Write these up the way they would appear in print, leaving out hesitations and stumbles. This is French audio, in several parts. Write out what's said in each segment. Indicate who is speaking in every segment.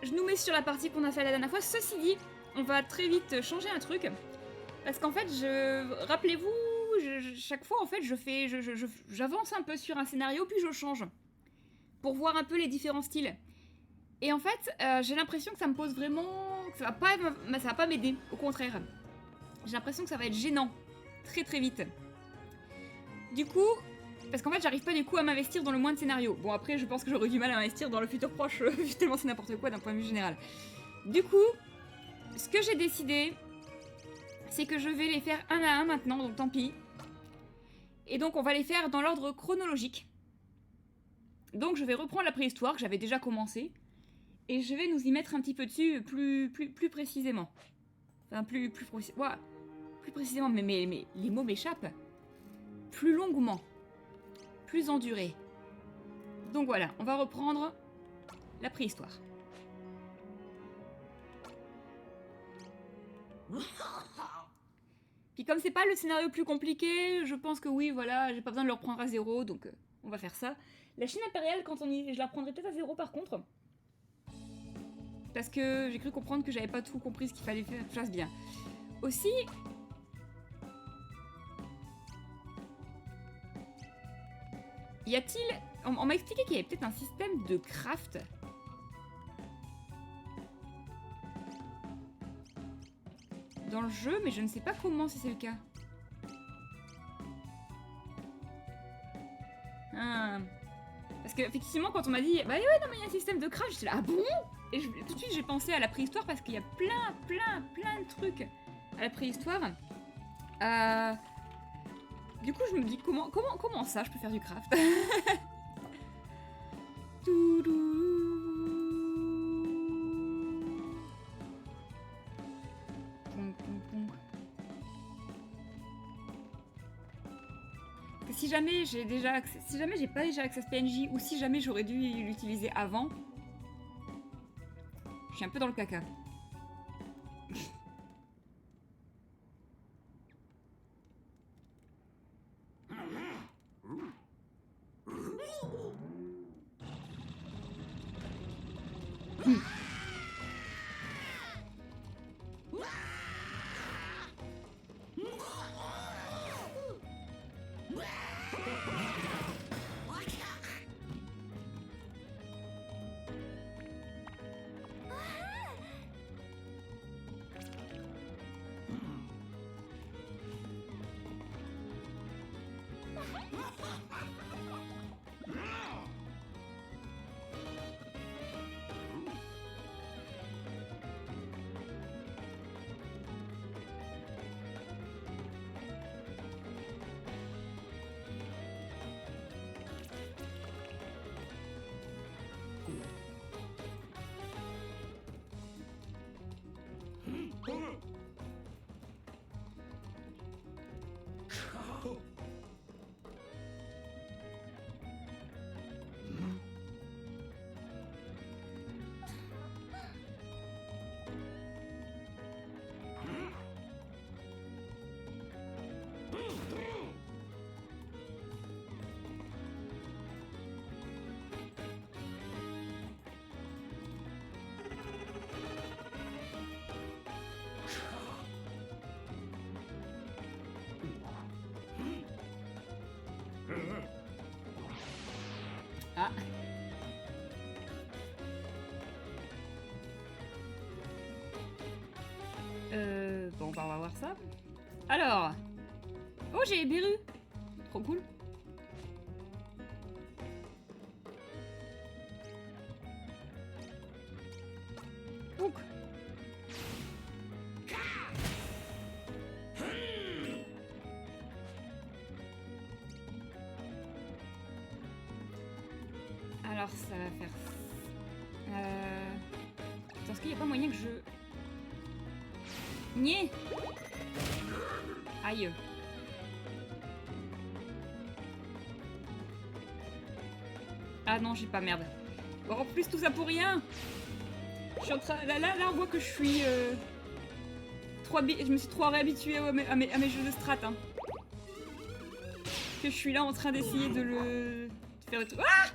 Speaker 1: je nous mets sur la partie qu'on a fait la dernière fois. Ceci dit, on va très vite changer un truc. Parce qu'en fait, rappelez-vous, chaque fois, en fait, j'avance un peu sur un scénario, puis je change. Pour voir un peu les différents styles. Et en fait, j'ai l'impression que ça me pose vraiment... que ça va pas m'aider, au contraire. J'ai l'impression que ça va être gênant. Très très vite. Du coup... Parce qu'en fait, j'arrive pas du coup à m'investir dans le moins de scénarios. Bon, après, je pense que j'aurais du mal à m'investir dans le futur proche, tellement c'est n'importe quoi d'un point de vue général. Du coup, ce que j'ai décidé, c'est que je vais les faire un à un maintenant, donc tant pis. Et donc, on va les faire dans l'ordre chronologique. Donc, je vais reprendre la préhistoire, que j'avais déjà commencé. Et je vais nous y mettre un petit peu dessus, plus précisément. Enfin, plus précisément, mais les mots m'échappent. Plus longuement. Plus enduré. Donc voilà, on va reprendre la préhistoire. Puis comme c'est pas le scénario le plus compliqué, je pense que oui, voilà, j'ai pas besoin de le reprendre à 0, donc on va faire ça. La Chine impériale, je la reprendrai peut-être à 0 par contre. Parce que j'ai cru comprendre que j'avais pas tout compris ce qu'il fallait faire, fasse bien. Aussi... Y a-t-il... On m'a expliqué qu'il y avait peut-être un système de craft. Dans le jeu, mais je ne sais pas comment si c'est le cas. Ah. Parce que effectivement, quand on m'a dit, bah ouais, non mais il y a un système de craft, j'étais là, ah bon? Et tout de suite j'ai pensé à la préhistoire parce qu'il y a plein de trucs à la préhistoire. Du coup, je me dis comment ça, je peux faire du craft? Si jamais j'ai pas déjà accès PNJ ou si jamais j'aurais dû l'utiliser avant, je suis un peu dans le caca. Ah. Bon, bah on va voir ça. Alors. Oh, j'ai Beru. Trop cool. Donc. Alors ça va faire... Est-ce qu'il n'y a pas moyen que je... Niais. Aïe. Ah non, j'ai pas, merde. Bon, en plus, tout ça pour rien. Je suis en train... Là, on voit que je suis... Je me suis trop réhabituée à mes jeux de strat. Hein. Que je suis là en train d'essayer de faire le truc... Ah!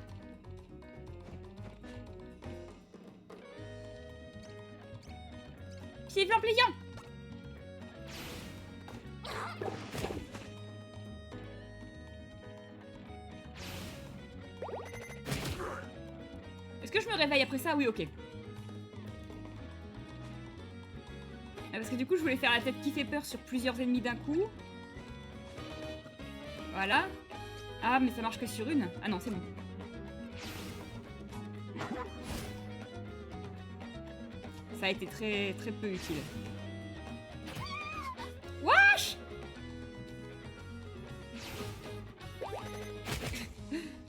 Speaker 1: Pied blanc pliant. Est-ce que je me réveille après ça? Oui, ok. Parce que du coup, je voulais faire la tête qui fait peur sur plusieurs ennemis d'un coup. Voilà. Ah, mais ça marche que sur une. Ah non, c'est bon. Ça a été très peu utile. Wesh!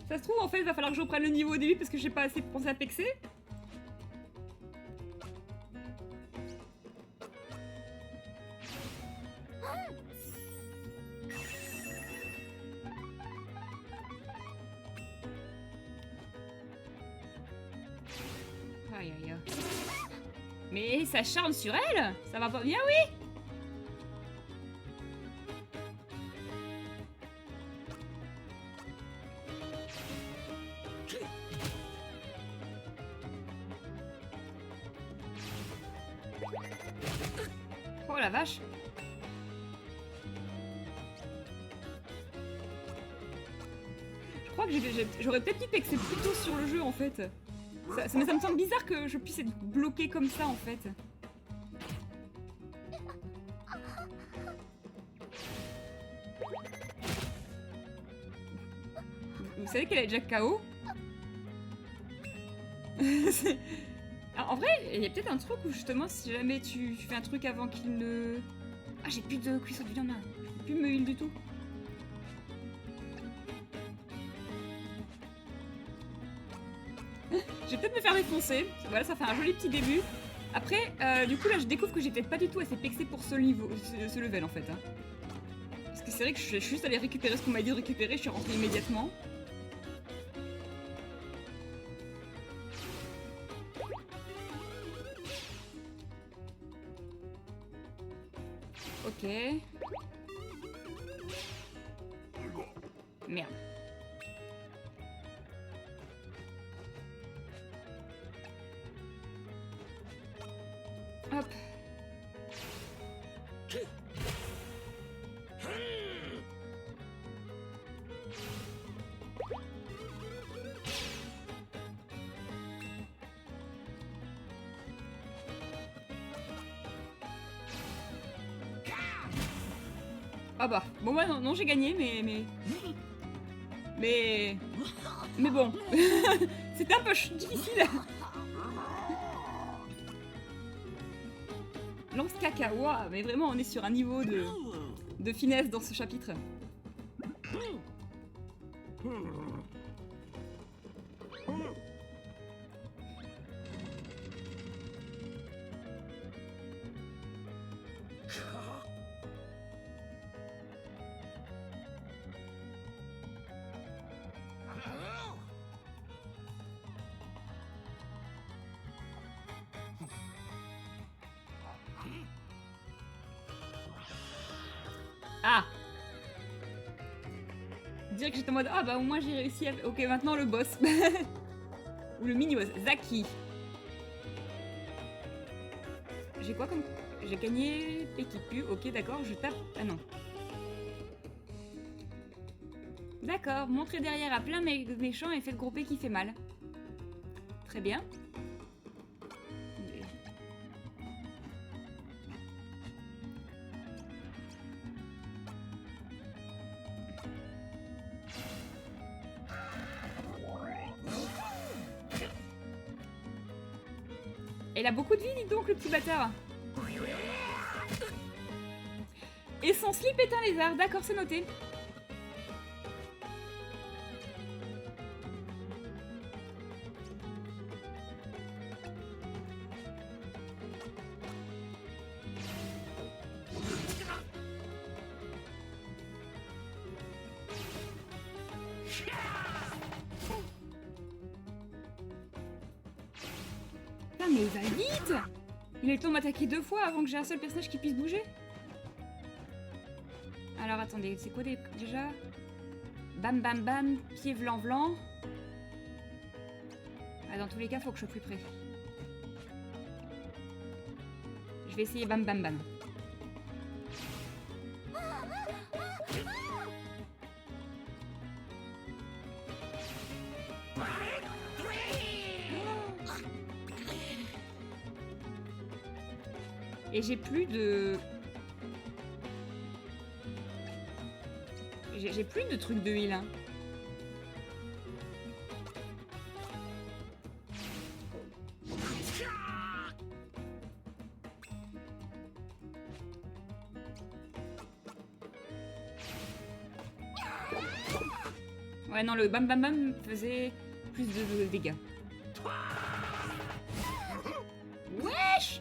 Speaker 1: Ça se trouve, en fait, il va falloir que je reprenne le niveau au début parce que j'ai pas assez pensé à pexer. Aïe aïe aïe. Mais ça charme sur elle? Ça va pas bien, oui? Oh la vache. Je crois que j'aurais peut-être dû pexer plus tôt sur le jeu en fait. Ça me semble bizarre que je puisse être bloqué comme ça en fait. Vous savez qu'elle est déjà KO? Alors, en vrai, il y a peut-être un truc où justement si jamais tu fais un truc avant qu'il ne... Ah, j'ai plus de cuisson de viande là. Je peux plus me heal du tout. Je vais peut-être me faire défoncer. Voilà, ça fait un joli petit début. Après, du coup, là, je découvre que j'ai peut-être pas du tout assez pexé pour ce niveau, ce level, en fait. Hein. Parce que c'est vrai que je suis juste allée récupérer ce qu'on m'a dit de récupérer, je suis rentrée immédiatement. Ok. Merde. Hop. Ah bah, bon bah non j'ai gagné, mais bon, c'était un peu difficile. Lance caca, wow, mais vraiment on est sur un niveau de finesse dans ce chapitre. Ah! Dire que j'étais en mode ah bah au moins j'ai réussi à... Ok, maintenant le boss. Ou le mini-boss. Zaki. J'ai quoi comme... J'ai gagné Pekipu. Ok, d'accord, je tape... Ah non. D'accord, montrer derrière à plein méchants et fait grouper qui fait mal. Très bien. Il a beaucoup de vie, dis donc, le petit bâtard. Et son slip est un lézard. D'accord, c'est noté. Putain, mais il va vite! Il a le temps de m'attaquer 2 fois avant que j'ai un seul personnage qui puisse bouger. Alors attendez, c'est quoi déjà? Bam bam bam, pied blanc blanc. Ah, dans tous les cas, faut que je sois plus près. Je vais essayer bam bam bam. Et j'ai plus de... J'ai plus de trucs de heal. Hein. Ouais, non, le bam bam bam faisait plus de dégâts. Wesh!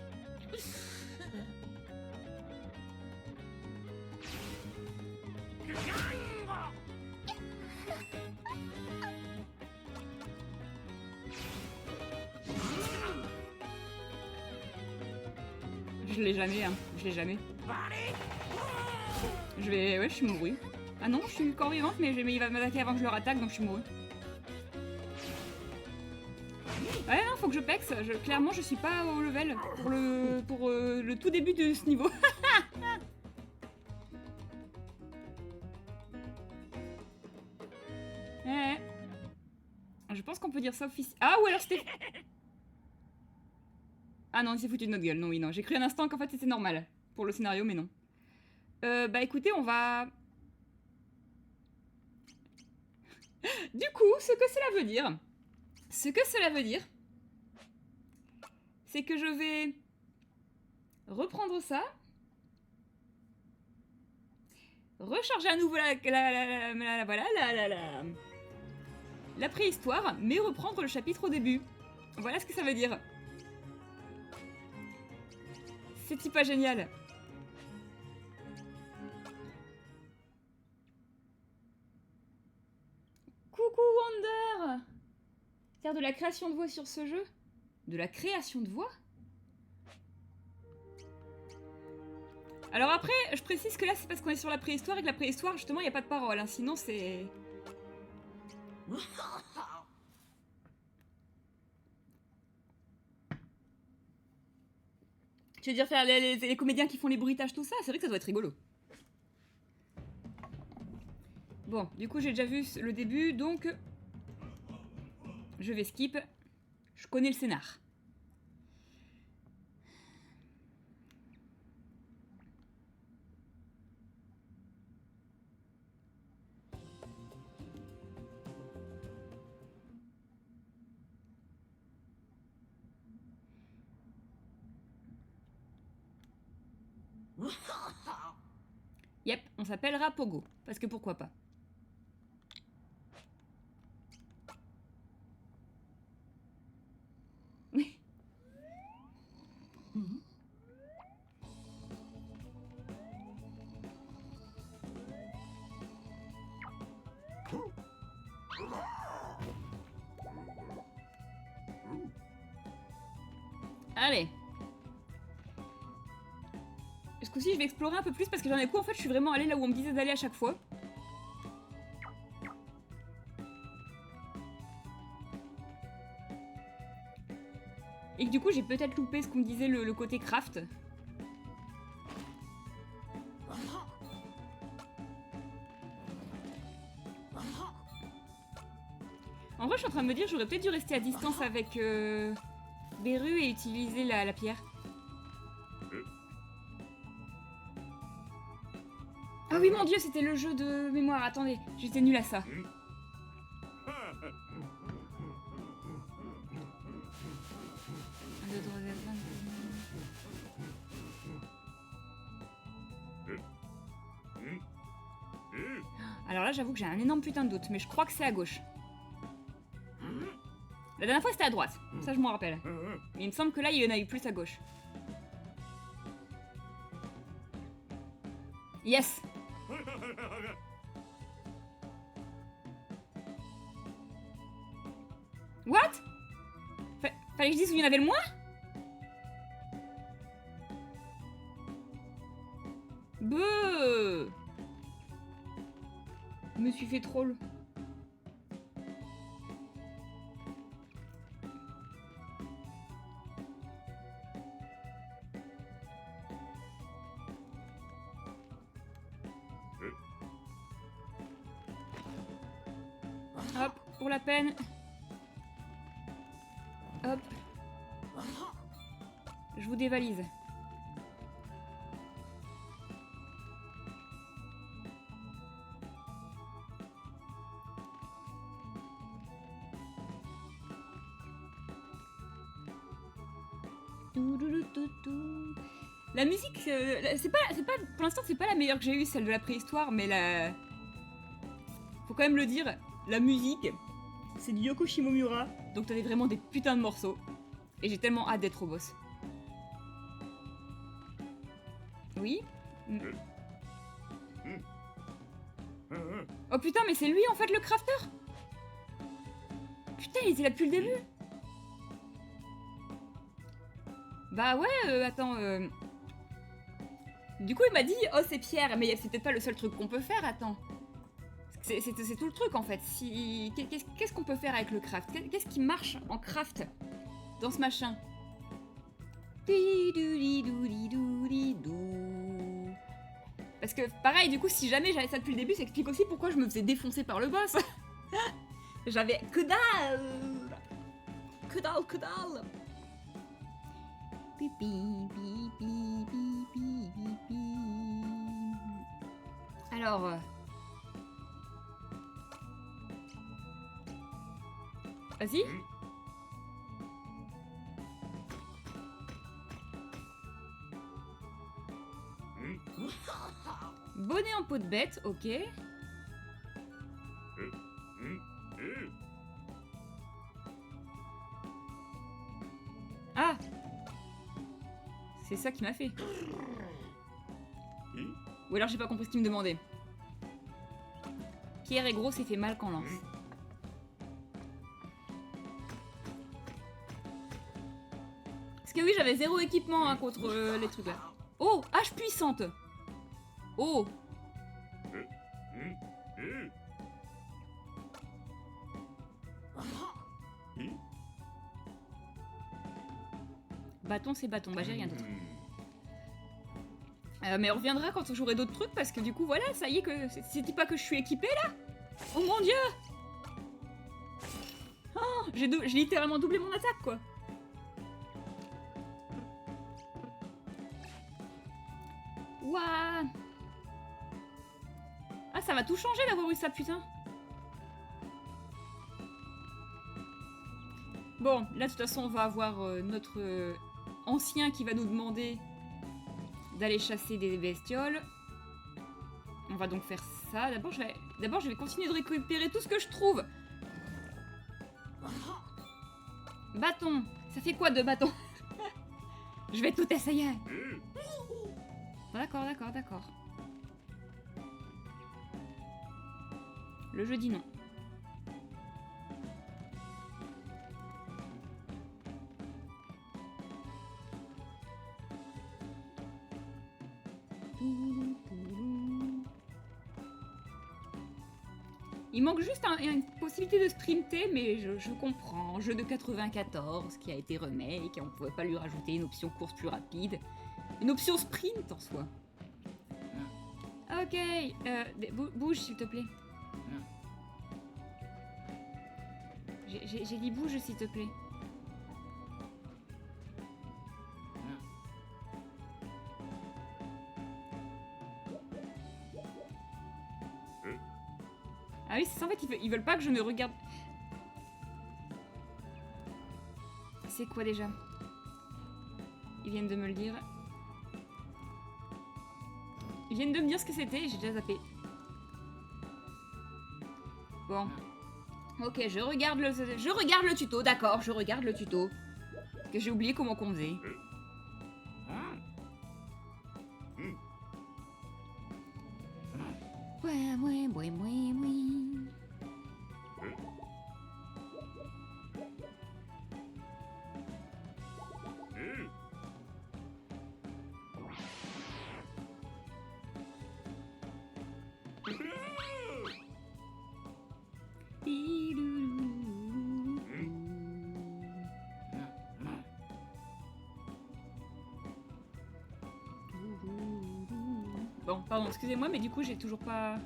Speaker 1: Je l'ai jamais, hein. Je l'ai jamais. Je vais... Ouais, je suis mourue. Ah non, je suis encore vivante, mais il va m'attaquer avant que je le rattaque, donc je suis mourue. Ouais, non, faut que je pexe. Clairement, je suis pas au level pour le tout début de ce niveau. Ouais. Je pense qu'on peut dire ça officiellement. Ah, ou alors c'était... Ah non, il s'est foutu de notre gueule. Non, oui, non. J'ai cru un instant qu'en fait c'était normal pour le scénario, mais non. Bah écoutez, on va... Du coup, ce que cela veut dire... c'est que je vais reprendre ça. Recharger à nouveau la préhistoire, mais reprendre le chapitre au début. Voilà ce que ça veut dire. C'est pas génial. Coucou Wonder. Faire de la création de voix sur ce jeu? De la création de voix? Alors après, je précise que là c'est parce qu'on est sur la préhistoire et que la préhistoire justement il n'y a pas de parole, hein, sinon c'est... Tu veux dire faire les comédiens qui font les bruitages, tout ça? C'est vrai que ça doit être rigolo. Bon, du coup j'ai déjà vu le début, donc... Je vais skip. Je connais le scénar. Yep, on s'appellera Pogo. Parce que pourquoi pas. Oui. Allez. Ce coup-ci, je vais explorer un peu plus parce que d'un coup, en fait, je suis vraiment allée là où on me disait d'aller à chaque fois. Et que du coup, j'ai peut-être loupé ce qu'on me disait le côté craft. En vrai, je suis en train de me dire, j'aurais peut-être dû rester à distance avec Beru et utiliser la pierre. Ah oui, mon dieu, c'était le jeu de mémoire. Attendez, j'étais nulle à ça. Alors là, j'avoue que j'ai un énorme putain de doute, mais je crois que c'est à gauche. La dernière fois, c'était à droite. Ça, je m'en rappelle. Mais il me semble que là, il y en a eu plus à gauche. Yes! What? Fallait que je dise où il y en avait le moins? Beuh! Je me suis fait troll. pour la peine. Hop. Je vous dévalise. La musique, c'est pas, pour l'instant, c'est pas la meilleure que j'ai eue, celle de la préhistoire, mais la... Faut quand même le dire, la musique, c'est du Yoko Shimomura, donc t'avais vraiment des putains de morceaux. Et j'ai tellement hâte d'être au boss. Oui. Oh putain, mais c'est lui en fait le crafter. Putain, il était là depuis le début. Bah ouais, attends... Du coup, il m'a dit, oh c'est Pierre, mais c'est peut-être pas le seul truc qu'on peut faire, attends. C'est tout le truc en fait. Si... Qu'est-ce qu'on peut faire avec le craft? Qu'est-ce qui marche en craft dans ce machin? Parce que pareil, du coup, si jamais j'avais ça depuis le début, ça explique aussi pourquoi je me faisais défoncer par le boss. J'avais que dalle. Que dalle, que dalle. Alors... Vas-y. Bonnet en peau de bête, ok. Ah! C'est ça qui m'a fait. Ou alors j'ai pas compris ce qu'il me demandait. Pierre est gros, s'est fait mal qu'en lance. Parce que oui, j'avais 0 équipement hein, contre les trucs là. Oh, hache puissante. Oh. Bâton, c'est bâton. Bah, j'ai rien d'autre. Mais on reviendra quand j'aurai d'autres trucs parce que du coup, voilà, ça y est que... C'est pas que je suis équipée là. Oh mon dieu. Oh, j'ai littéralement doublé mon attaque quoi. Ouah. Ah, ça va tout changer d'avoir eu ça, putain. Bon, là, de toute façon, on va avoir notre ancien qui va nous demander d'aller chasser des bestioles. On va donc faire ça. D'abord, je vais continuer de récupérer tout ce que je trouve. Bâton. Ça fait quoi de bâton? Je vais tout essayer. D'accord, d'accord, d'accord. Le jeu dit non. Il manque juste une possibilité de sprinter, mais je comprends. Jeu de 94 qui a été remake, on pouvait pas lui rajouter une option course plus rapide. Une option sprint en soi. Ok, bouge s'il te plaît. J'ai dit bouge s'il te plaît. Ah oui, c'est ça en fait, ils veulent pas que je me regarde. C'est quoi déjà? Ils viennent de me le dire. Ils viennent de me dire ce que c'était, j'ai déjà zappé. Bon. Ok, je regarde le tuto, d'accord, je regarde le tuto. Parce que j'ai oublié comment qu'on faisait. Ouais, ouais, ouais, ouais, ouais. Bon, pardon, excusez-moi, mais du coup, j'ai toujours pas...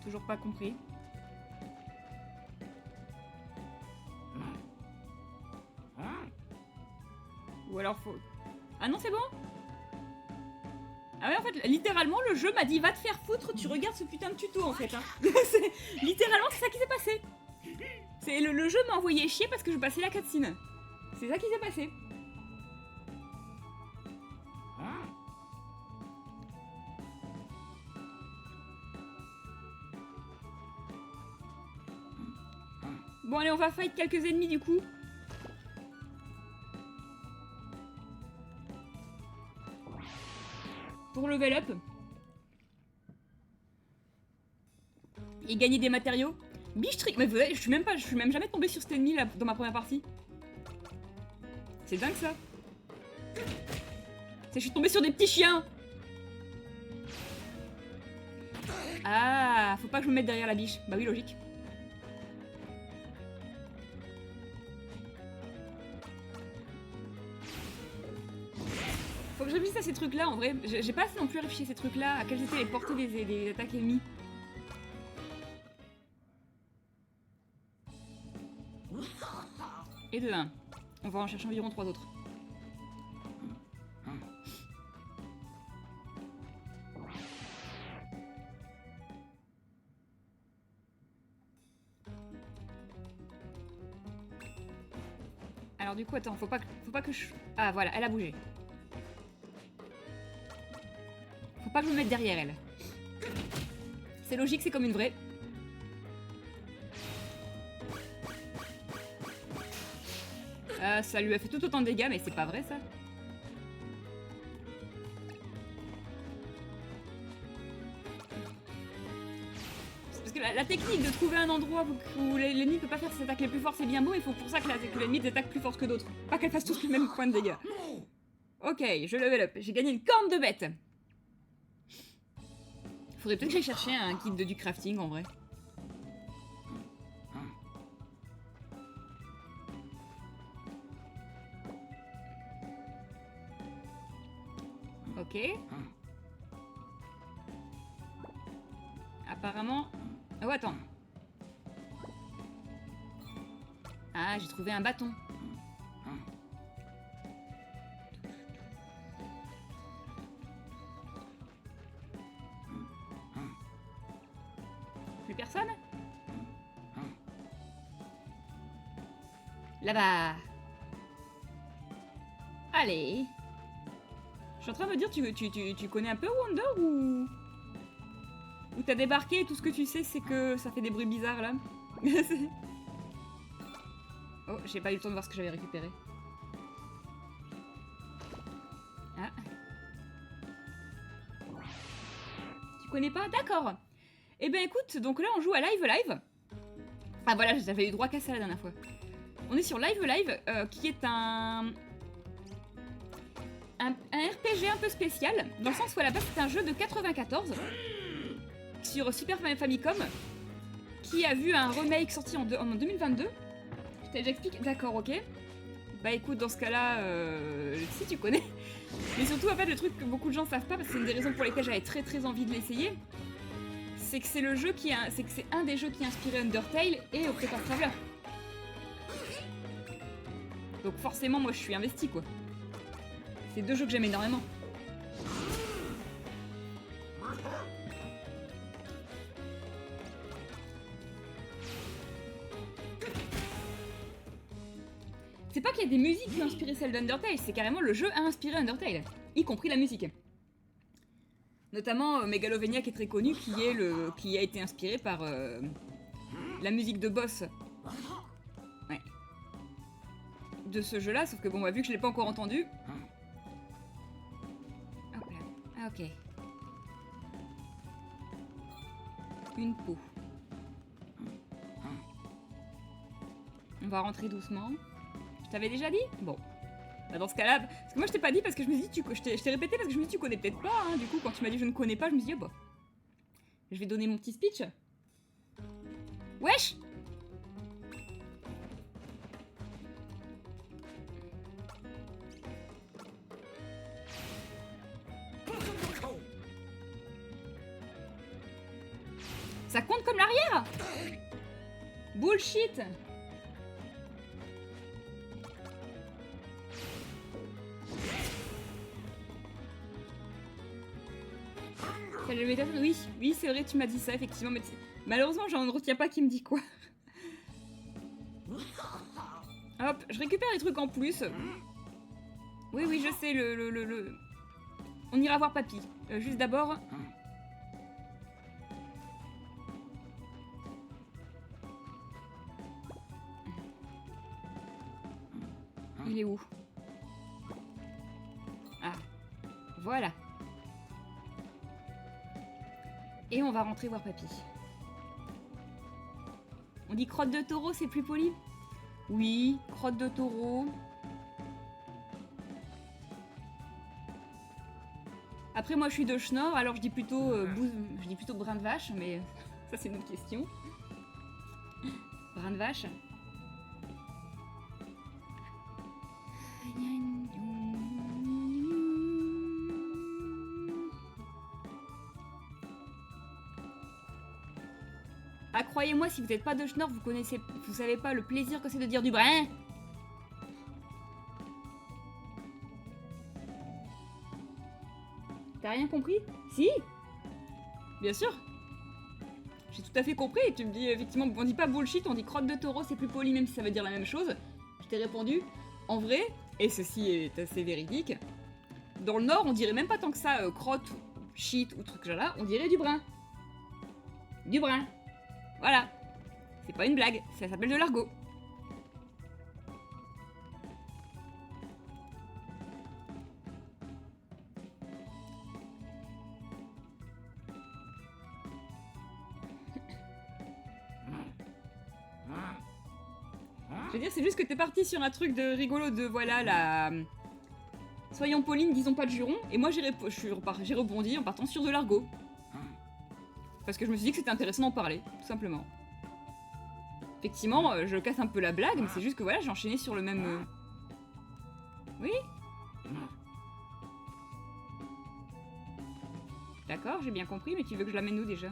Speaker 1: Toujours pas compris. Ou alors faut... Ah non, c'est bon? Ah ouais, en fait, littéralement, le jeu m'a dit va te faire foutre, tu regardes ce putain de tuto en fait. Hein. Littéralement, c'est ça qui s'est passé. Le jeu m'a envoyé chier parce que je passais la cutscene. C'est ça qui s'est passé. Bon allez, on va fight quelques ennemis du coup. Pour level up. Et gagner des matériaux. Biche trick, mais vous savez, je suis même jamais tombée sur cet ennemi là dans ma première partie. C'est dingue ça. Je suis tombée sur des petits chiens. Ah, faut pas que je me mette derrière la biche. Bah oui, logique. Faut que je réfléchisse à ces trucs là en vrai. J'ai pas assez non plus réfléchi à ces trucs là, à quelles étaient les portées des attaques ennemies. Et de 1. On va en chercher environ 3 autres. Alors du coup, attends, faut pas que je... Ah voilà, elle a bougé. Faut pas que je me mette derrière elle. C'est logique, c'est comme une vraie. Ça lui a fait tout autant de dégâts, mais c'est pas vrai ça. Parce que la technique de trouver un endroit où l'ennemi peut pas faire ses attaques les plus fortes, c'est bien beau, il faut pour ça que l'ennemi des attaques plus fortes que d'autres. Pas qu'elles fassent tous le même point de dégâts. Ok, je level up. J'ai gagné une corne de bête. Faudrait peut-être que j'aille chercher un kit du crafting en vrai. Ok. Apparemment... Oh, attends. Ah, j'ai trouvé un bâton. Plus personne? Là-bas. Allez. Je suis en train de me dire, tu connais un peu Wonder ou t'as débarqué et tout ce que tu sais c'est que ça fait des bruits bizarres là. Oh, j'ai pas eu le temps de voir ce que j'avais récupéré. Ah. Tu connais pas? D'accord. Eh ben écoute, donc là on joue à Live. Ah voilà, j'avais eu droit qu'à ça la dernière fois. On est sur Live, qui est un RPG un peu spécial, dans le sens où à la base c'est un jeu de 94 sur Super Famicom qui a vu un remake sorti en 2022. J'explique. D'accord, ok. Bah écoute, dans ce cas-là, si tu connais. Mais surtout, en fait, le truc que beaucoup de gens savent pas, parce que c'est une des raisons pour lesquelles j'avais très envie de l'essayer, c'est que c'est le jeu qui a, c'est que c'est un des jeux qui a inspiré Undertale et Octopath Traveler. Donc forcément, moi, je suis investie, quoi. C'est deux jeux que j'aime énormément. C'est pas qu'il y a des musiques qui ont inspiré celle d'Undertale, c'est carrément le jeu a inspiré Undertale, y compris la musique. Notamment Megalovania qui est très connu, qui a été inspiré par la musique de boss. Ouais. De ce jeu-là, sauf que bon, vu que je l'ai pas encore entendu. Hop là. Ah ok. Une peau. On va rentrer doucement. Je t'avais déjà dit? Bon. Bah dans ce cas-là... Parce que moi je t'ai pas dit parce que je me suis dit... Je t'ai répété parce que je me suis dit tu connais peut-être pas. Hein. Du coup quand tu m'as dit je ne connais pas, je me suis dit oh, bah... Je vais donner mon petit speech. Wesh! Ça compte comme l'arrière? Bullshit. Oui, oui, c'est vrai, tu m'as dit ça, effectivement, mais malheureusement, j'en retiens pas qui me dit quoi. Hop, je récupère les trucs en plus. Oui, oui, je sais, On ira voir papy. Juste d'abord... Il est où? Ah, voilà. Et on va rentrer voir papy. On dit crotte de taureau, c'est plus poli? Oui, crotte de taureau. Après, moi, je suis de Schnorr, alors je dis plutôt, brin de vache, mais ça, c'est une autre question. Brin de vache. Ah, croyez-moi, si vous n'êtes pas de Schnorr, vous savez pas le plaisir que c'est de dire du brin. T'as rien compris? Si? Bien sûr. J'ai tout à fait compris, et tu me dis, effectivement, on dit pas bullshit, on dit crotte de taureau, c'est plus poli, même si ça veut dire la même chose. Je t'ai répondu, en vrai, et ceci est assez véridique, dans le Nord, on dirait même pas tant que ça crotte, shit ou truc là, on dirait du brin. Du brin. Voilà. C'est pas une blague, ça s'appelle de l'argot. Je veux dire, c'est juste que t'es parti sur un truc de rigolo de voilà la... Soyons Pauline, disons pas de juron, et moi j'ai rebondi en partant sur de l'argot. Parce que je me suis dit que c'était intéressant d'en parler, tout simplement. Effectivement, je casse un peu la blague, mais c'est juste que voilà, j'ai enchaîné sur le même... Oui? D'accord, j'ai bien compris, mais tu veux que je l'amène où déjà?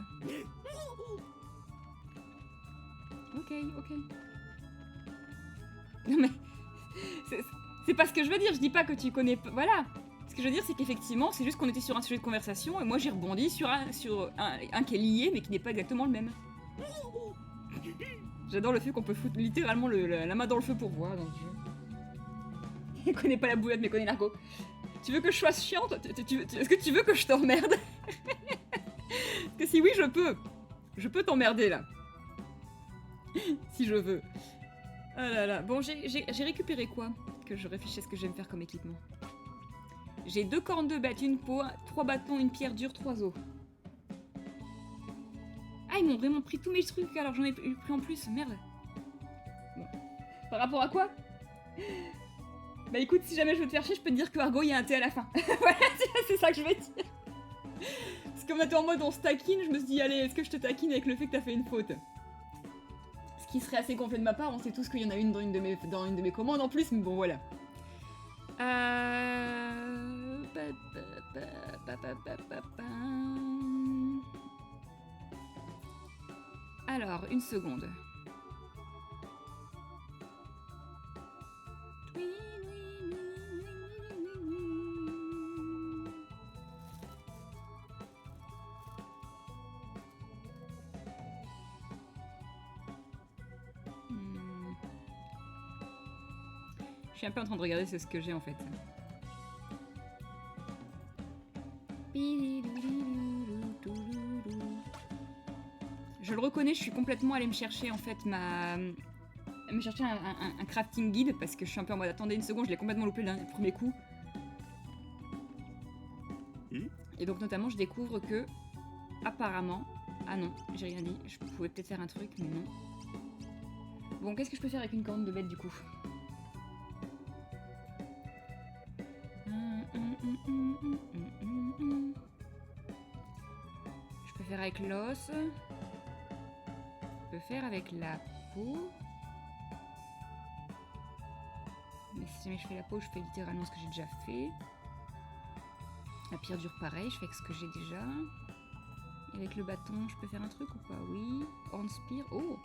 Speaker 1: Ok, ok. Non mais... C'est pas ce que je veux dire, je dis pas que tu connais... Voilà. Ce que je veux dire, c'est qu'effectivement, c'est juste qu'on était sur un sujet de conversation, et moi j'ai rebondi sur un qui est lié, mais qui n'est pas exactement le même. J'adore le fait qu'on peut foutre littéralement la main dans le feu pour voir dans le jeu. Il connaît pas la bouillotte, mais connaît l'argot. Tu veux que je sois chiante? Est-ce que tu veux que je t'emmerde? Parce que si oui, je peux. Je peux t'emmerder, là. Si je veux. Ah là là. Bon, j'ai récupéré quoi? Que je réfléchisse à ce que j'aime faire comme équipement. J'ai 2 cornes de bête, une peau, 3 bâtons, une pierre dure, 3 os. Ah, ils m'ont vraiment pris tous mes trucs, alors j'en ai pris en plus. Merde. Bon. Par rapport à quoi? Bah écoute, si jamais je veux te faire chier, je peux te dire que Argo, il y a un T à la fin. Voilà, c'est ça que je vais dire. Parce qu'on était en mode on se taquine, je me suis dit, allez, est-ce que je te taquine avec le fait que t'as fait une faute? Ce qui serait assez gonflé de ma part, on sait tous qu'il y en a une dans une de mes commandes en plus, mais bon, voilà. Alors, une seconde. Je suis un peu en train de regarder ce que j'ai en fait. Je le reconnais, je suis complètement allée me chercher en fait me chercher un crafting guide parce que je suis un peu en mode attendez une seconde, je l'ai complètement loupé le premier coup. Et donc notamment je découvre que apparemment... Ah non, j'ai rien dit, je pouvais peut-être faire un truc mais non. Bon, qu'est-ce que je peux faire avec une corne de bête du coup? Je peux faire avec l'os. Je peux faire avec la peau. Mais si jamais je fais la peau, je fais littéralement ce que j'ai déjà fait. La pierre dure pareil, je fais avec ce que j'ai déjà. Et avec le bâton, je peux faire un truc ou pas? Oui. Horn Spear. Oh!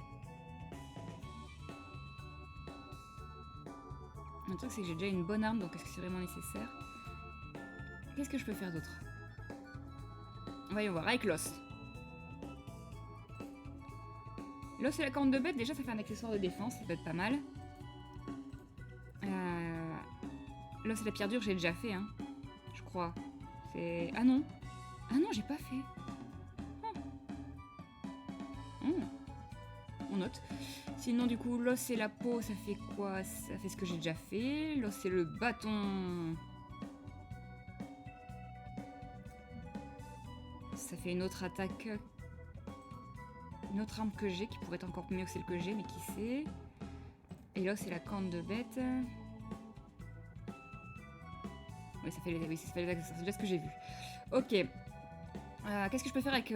Speaker 1: Le truc, c'est que j'ai déjà une bonne arme, donc est-ce que c'est vraiment nécessaire? Qu'est-ce que je peux faire d'autre? Voyons voir, avec l'os. L'os et la corne de bête, déjà ça fait un accessoire de défense, ça peut être pas mal. L'os et la pierre dure, j'ai déjà fait, hein. Je crois. C'est... Ah non! Ah non, j'ai pas fait. On note. Sinon, du coup, l'os et la peau, ça fait quoi? Ça fait ce que j'ai déjà fait. L'os et le bâton... Ça fait une autre attaque... Une autre arme que j'ai, qui pourrait être encore mieux que celle que j'ai, mais qui sait. Et l'os et la corne de bête... Oui, ça fait les attaques, c'est déjà ce que j'ai vu. Ok. Qu'est-ce que je peux faire avec...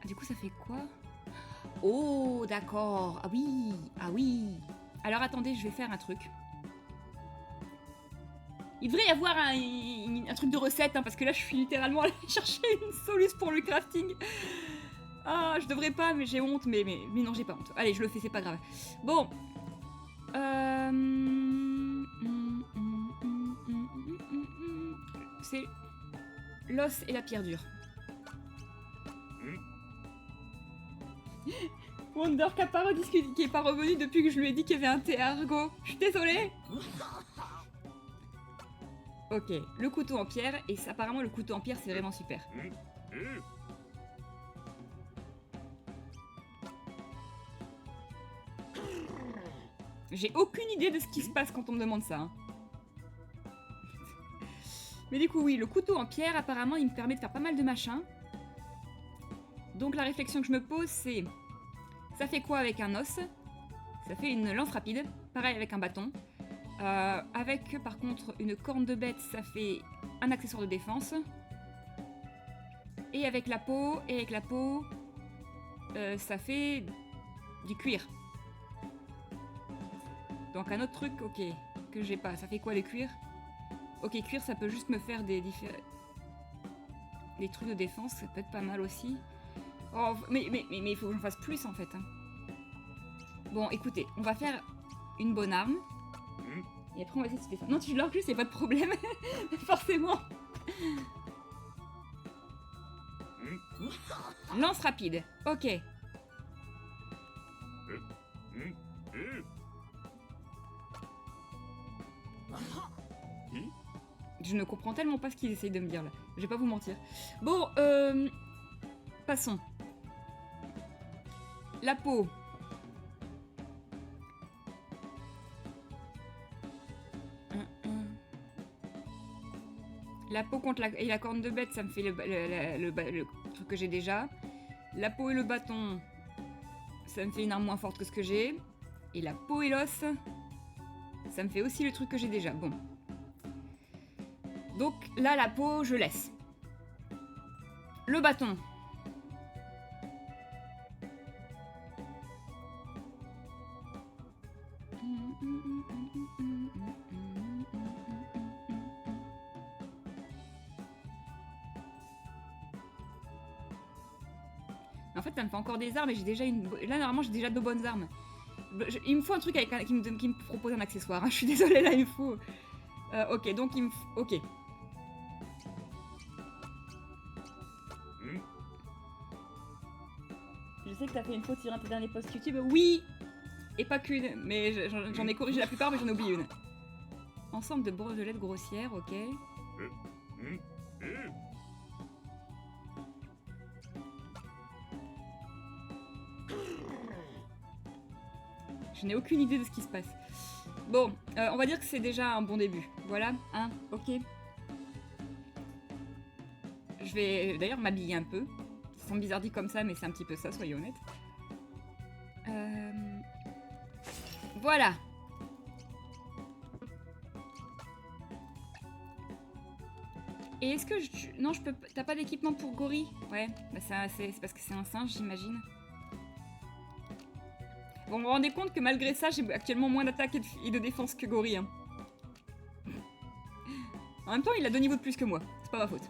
Speaker 1: Du coup, ça fait quoi? Oh, d'accord. Ah oui, ah oui. Alors, attendez, je vais faire un truc. Il devrait y avoir un truc de recette, hein, parce que là, je suis littéralement allée chercher une soluce pour le crafting. Ah, je devrais pas, mais j'ai honte. Mais non, j'ai pas honte. Allez, je le fais, c'est pas grave. Bon. C'est l'os et la pierre dure. Wonder qui est pas revenu depuis que je lui ai dit qu'il y avait un thé à argot. Je suis désolée. Ok, le couteau en pierre, et apparemment le couteau en pierre c'est vraiment super. J'ai aucune idée de ce qui se passe quand on me demande ça. Hein. Mais du coup oui, le couteau en pierre apparemment il me permet de faire pas mal de machins. Donc la réflexion que je me pose c'est... Ça fait quoi avec un os? Ça fait une lance rapide, pareil avec un bâton. Avec par contre une corne de bête, ça fait un accessoire de défense. Et avec la peau, ça fait du cuir. Donc un autre truc, ok, que j'ai pas. Ça fait quoi les cuirs? Ok, cuir, ça peut juste me faire des trucs de défense, ça peut être pas mal aussi. Oh, mais il faut que j'en fasse plus en fait. Hein. Bon, écoutez, on va faire une bonne arme. Et après on va essayer de se défendre. Non, tu l'as plus, y'a pas de problème. Forcément. Lance rapide. Ok. Je ne comprends tellement pas ce qu'ils essayent de me dire là. Je vais pas vous mentir. Bon, passons. La peau. La peau contre la corne de bête, ça me fait le truc que j'ai déjà. La peau et le bâton, ça me fait une arme moins forte que ce que j'ai. Et la peau et l'os, ça me fait aussi le truc que j'ai déjà. Bon. Donc là, la peau, je laisse. Le bâton. En fait, ça me fait encore des armes et j'ai déjà une... Là, normalement, j'ai déjà 2 bonnes armes. Il me faut un truc avec qui me propose un accessoire. Hein. Je suis désolée, là, il me faut... ok, donc il me faut... Ok. Je sais que t'as fait une faute sur un de tes derniers posts YouTube. Oui! Et pas qu'une, mais j'en ai corrigé la plupart, mais j'en ai oublié une. Ensemble de broselettes grossières, ok. Je n'ai aucune idée de ce qui se passe. Bon, on va dire que c'est déjà un bon début. Voilà, hein, ok. Je vais d'ailleurs m'habiller un peu. Ça semble bizarre dit comme ça, mais c'est un petit peu ça, soyez honnêtes. Voilà. Et est-ce que non, je peux... T'as pas d'équipement pour Gori? Ouais, bah c'est parce que c'est un singe, j'imagine. Bon, vous vous rendez compte que malgré ça, j'ai actuellement moins d'attaque et de défense que Gori. Hein. En même temps, il a 2 niveaux de plus que moi. C'est pas ma faute.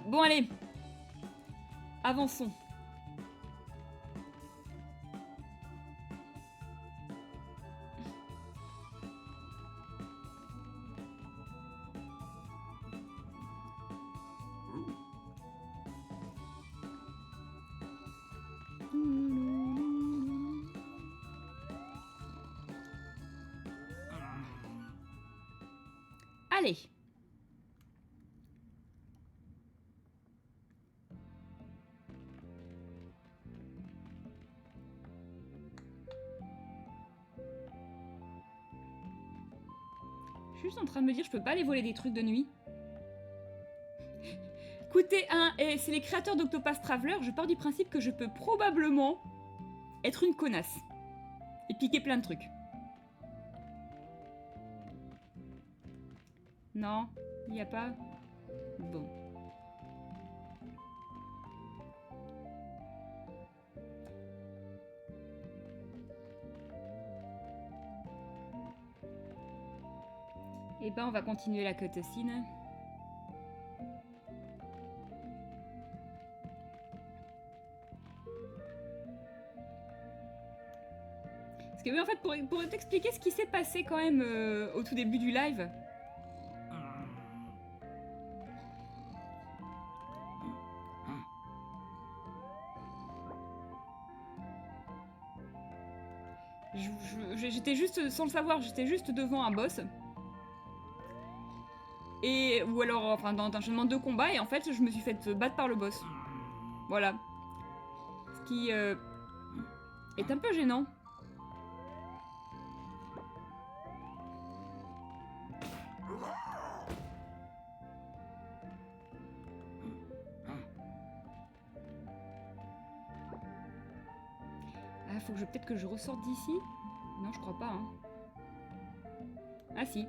Speaker 1: Bon, allez. Avançons. Allez. Je suis juste en train de me dire, je peux pas aller voler des trucs de nuit. Écoutez, et c'est les créateurs d'Octopath Traveler, je pars du principe que je peux probablement être une connasse. Et piquer plein de trucs. Non, il n'y a pas. Bon. Eh ben, on va continuer la cutscene. Parce que oui, en fait, pour t'expliquer ce qui s'est passé quand même au tout début du live. J'étais juste, sans le savoir, j'étais juste devant un boss. Ou alors, enfin, dans un enchaînement de combats, et en fait, je me suis fait battre par le boss. Voilà. Ce qui est un peu gênant. Ah, faut que peut-être que je ressorte d'ici. Non, je crois pas, hein. Ah si.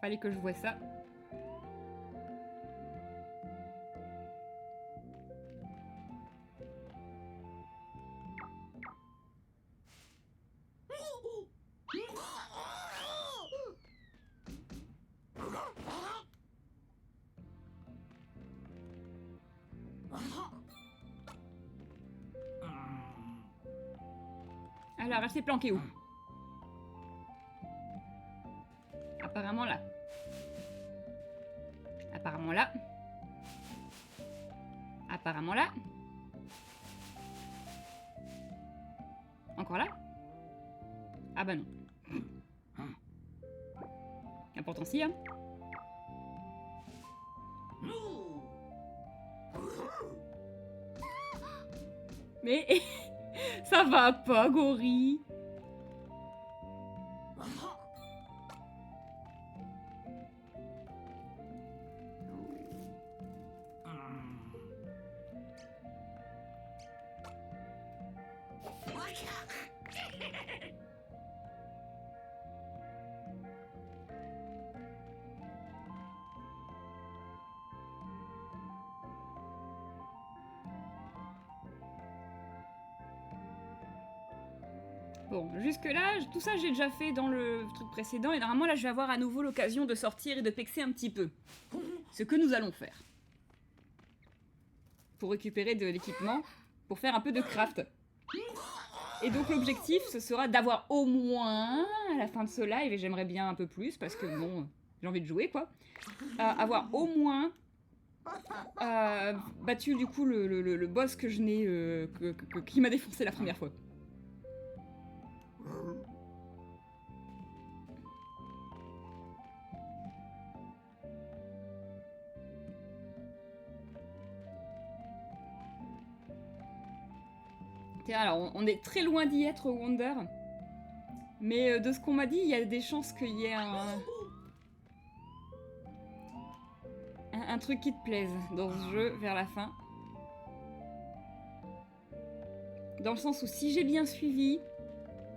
Speaker 1: Fallait que je voie ça. Alors, elle s'est planquée où? Apparemment là. Apparemment là. Apparemment là. Encore là? Ah bah non. Ah, pourtant si, hein. Mais ça va pas, Gori. Bon, jusque-là, tout ça j'ai déjà fait dans le truc précédent, et normalement là je vais avoir à nouveau l'occasion de sortir et de pexer un petit peu. Ce que nous allons faire. Pour récupérer de l'équipement, pour faire un peu de craft. Et donc l'objectif, ce sera d'avoir au moins, à la fin de ce live, et j'aimerais bien un peu plus, parce que bon, j'ai envie de jouer quoi, avoir au moins battu du coup le boss que je n'ai, qui m'a défoncé la première fois. Alors, on est très loin d'y être, Wonder. Mais de ce qu'on m'a dit, il y a des chances qu'il y ait un truc qui te plaise dans ce jeu vers la fin. Dans le sens où si j'ai bien suivi...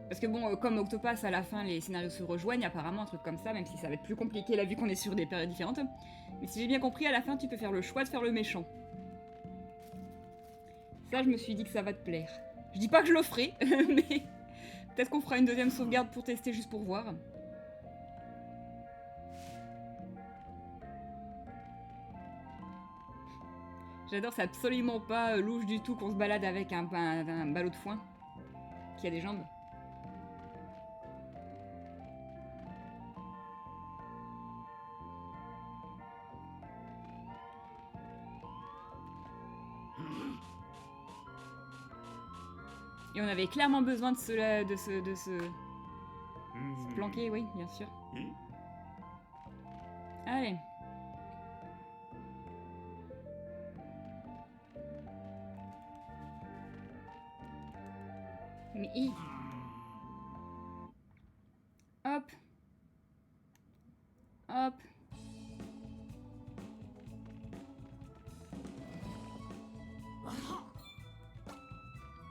Speaker 1: Parce que bon, comme Octopath, à la fin, les scénarios se rejoignent, apparemment, un truc comme ça, même si ça va être plus compliqué là, vu qu'on est sur des périodes différentes. Mais si j'ai bien compris, à la fin, tu peux faire le choix de faire le méchant. Ça, je me suis dit que ça va te plaire. Je dis pas que je le ferai, mais peut-être qu'on fera une deuxième sauvegarde pour tester, juste pour voir. J'adore, c'est absolument pas louche du tout qu'on se balade avec un ballot de foin qui a des jambes. Et on avait clairement besoin de se planquer, oui, bien sûr. Allez. Mais hop. Hop.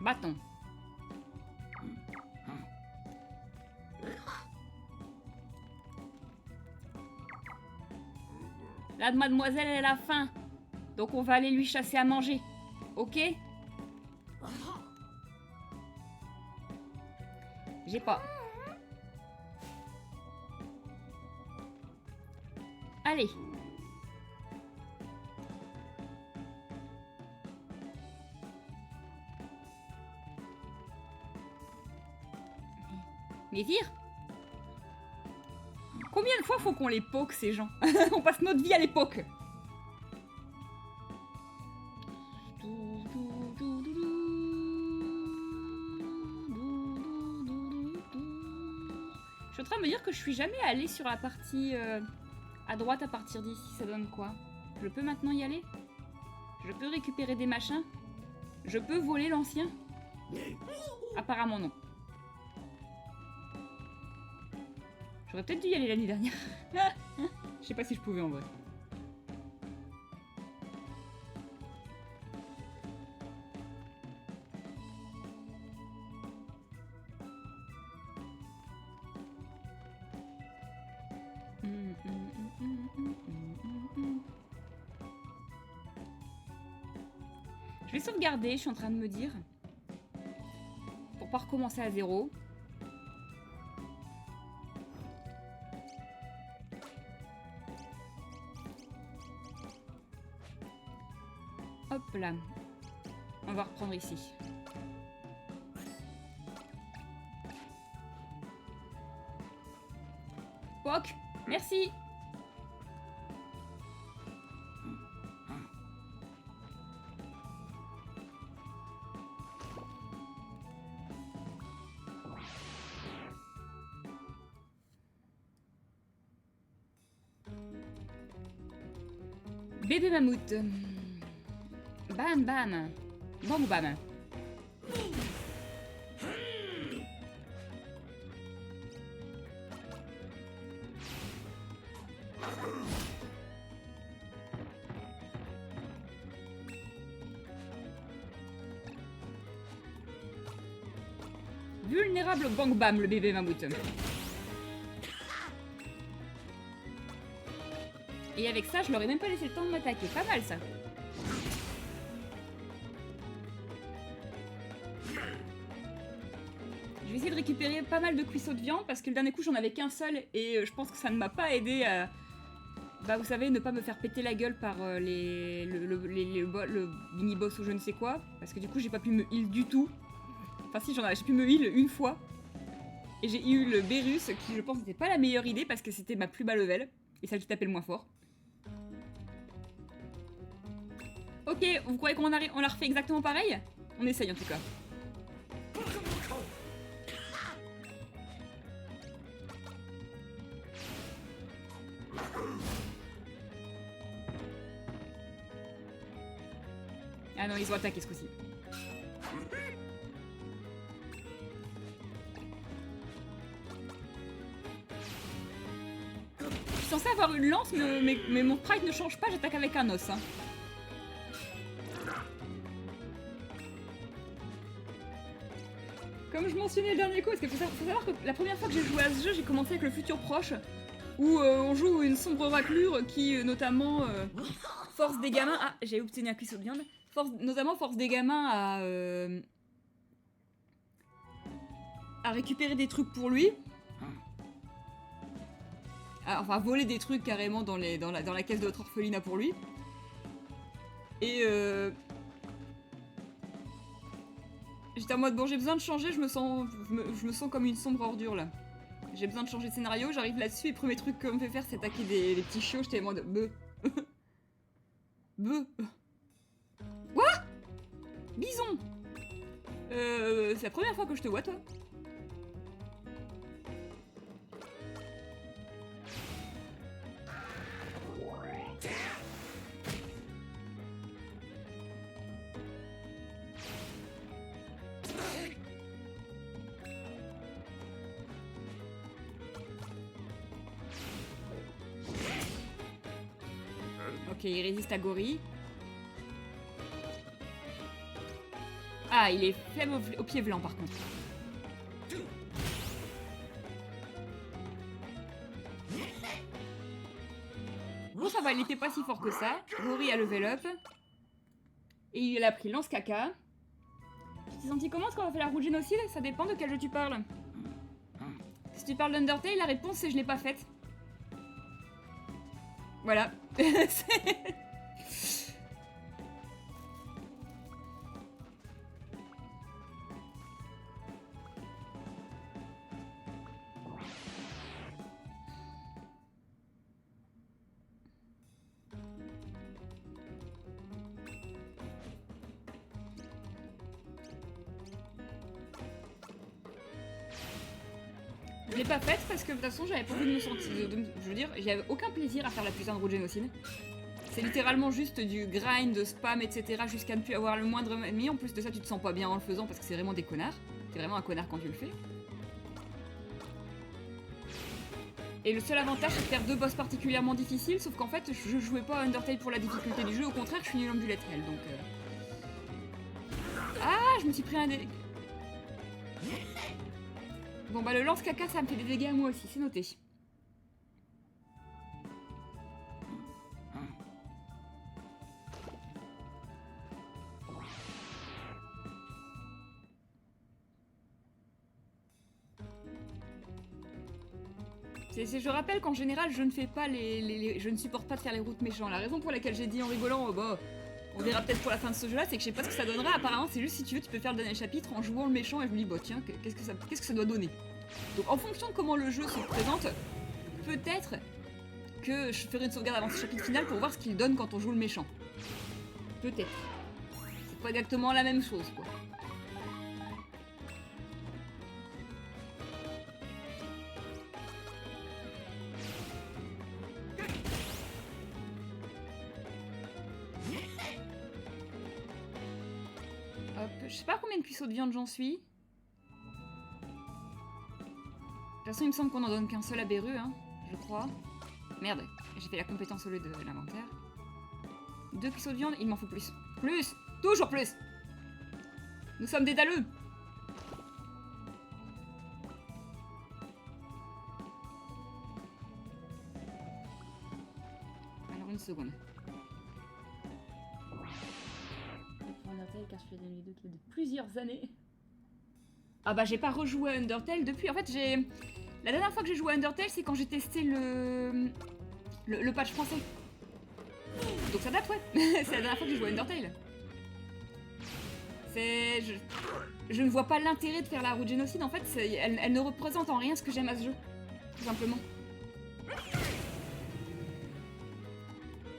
Speaker 1: Bâton. Là, mademoiselle, elle a faim. Donc on va aller lui chasser à manger. Ok? J'ai pas. Allez. Mais tire. Combien de fois faut qu'on les poke, ces gens? On passe notre vie à les poke. Je suis en train de me dire que je suis jamais allée sur la partie à droite à partir d'ici. Ça donne quoi? Je peux maintenant y aller? Je peux récupérer des machins? Je peux voler l'ancien? Apparemment non. J'aurais peut-être dû y aller l'année dernière. Je sais pas si je pouvais en vrai. Je vais sauvegarder, je suis en train de me dire. Pour pas recommencer à zéro. Hop là. On va reprendre ici. Poc, merci. Bébé mammouth. Bam bam. Bam ou bam. Vulnérable bang bam, le bébé mammouth. Et avec ça, je leur ai même pas laissé le temps de m'attaquer. Pas mal ça. Je vais essayer de récupérer pas mal de cuisseaux de viande parce que le dernier coup j'en avais qu'un seul et je pense que ça ne m'a pas aidé à... Bah vous savez, ne pas me faire péter la gueule par le mini-boss ou je ne sais quoi. Parce que du coup j'ai pas pu me heal du tout. Enfin si, j'ai pu me heal une fois. Et j'ai eu le Berus qui je pense n'était pas la meilleure idée parce que c'était ma plus bas level. Et celle qui tapait le moins fort. Ok, vous croyez qu'on on la refait exactement pareil? On essaye en tout cas. Ah non, ils ont attaqué ce coup-ci. Je suis censée avoir une lance, mais mon sprite ne change pas, j'attaque avec un os. Hein. Comme je mentionnais le dernier coup, parce qu'il faut savoir que la première fois que j'ai joué à ce jeu, j'ai commencé avec le futur proche, où on joue une sombre raclure qui, notamment, force des gamins... Ah, j'ai obtenu un cuisseau de viande. Notamment force des gamins à récupérer des trucs pour lui. Enfin, voler des trucs carrément dans la caisse de notre orphelinat pour lui. Et j'étais en mode bon j'ai besoin de changer, je me sens comme une sombre ordure là. J'ai besoin de changer de scénario, j'arrive là-dessus et le premier truc qu'on me fait faire c'est attaquer des petits chiots, j'étais en mode beuh. Beuh. Quoi? Bison. C'est la première fois que je te vois toi. Ok, il résiste à Gori. Ah, il est faible au pied blanc par contre. Bon, ça va, il était pas si fort que ça. Gori a level up. Et il a pris lance caca. Tu t'es senti comment quand on a fait la roue génocide? Ça dépend de quel jeu tu parles. Si tu parles d'Undertale, la réponse c'est je l'ai pas faite. Voilà. Je l'ai pas faite parce que de toute façon j'avais pas envie de me sentir. Je veux dire, j'avais aucun plaisir à faire la putain de roue de génocide. C'est littéralement juste du grind, de spam, etc. jusqu'à ne plus avoir le moindre ennemi. En plus de ça, tu te sens pas bien en le faisant parce que c'est vraiment des connards. T'es vraiment un connard quand tu le fais. Et le seul avantage c'est de faire 2 boss particulièrement difficiles, sauf qu'en fait je jouais pas à Undertale pour la difficulté du jeu, au contraire je suis nulle en bullet hell donc. Ah, je me suis pris un dé. Bon bah le lance caca ça me fait des dégâts à moi aussi, c'est noté. Je rappelle qu'en général je ne fais pas je ne supporte pas de faire les routes méchants. La raison pour laquelle j'ai dit en rigolant, oh bah on verra peut-être pour la fin de ce jeu là, c'est que je sais pas ce que ça donnera. Apparemment c'est juste si tu veux tu peux faire le dernier chapitre en jouant le méchant et je me dis bah tiens qu'est-ce que ça doit donner. Donc en fonction de comment le jeu se présente, peut-être que je ferai une sauvegarde avant ce chapitre final pour voir ce qu'il donne quand on joue le méchant. Peut-être. C'est pas exactement la même chose quoi. Hop, je sais pas combien de cuisseaux de viande j'en suis. De toute façon, il me semble qu'on en donne qu'un seul à Beru, hein, je crois. Merde, j'ai fait la compétence au lieu de l'inventaire. 2 cuisseaux de viande, il m'en faut plus. Plus! Toujours plus! Nous sommes des dalleux! Alors, une seconde. Undertale, car je fais des vidéos de plusieurs années. Ah bah j'ai pas rejoué à Undertale depuis. En fait j'ai... La dernière fois que j'ai joué à Undertale c'est quand j'ai testé le patch français. Donc ça date ouais. C'est la dernière fois que j'ai joué à Undertale. C'est... Je ne vois pas l'intérêt de faire la roue de génocide en fait. Elle ne représente en rien ce que j'aime à ce jeu. Tout simplement.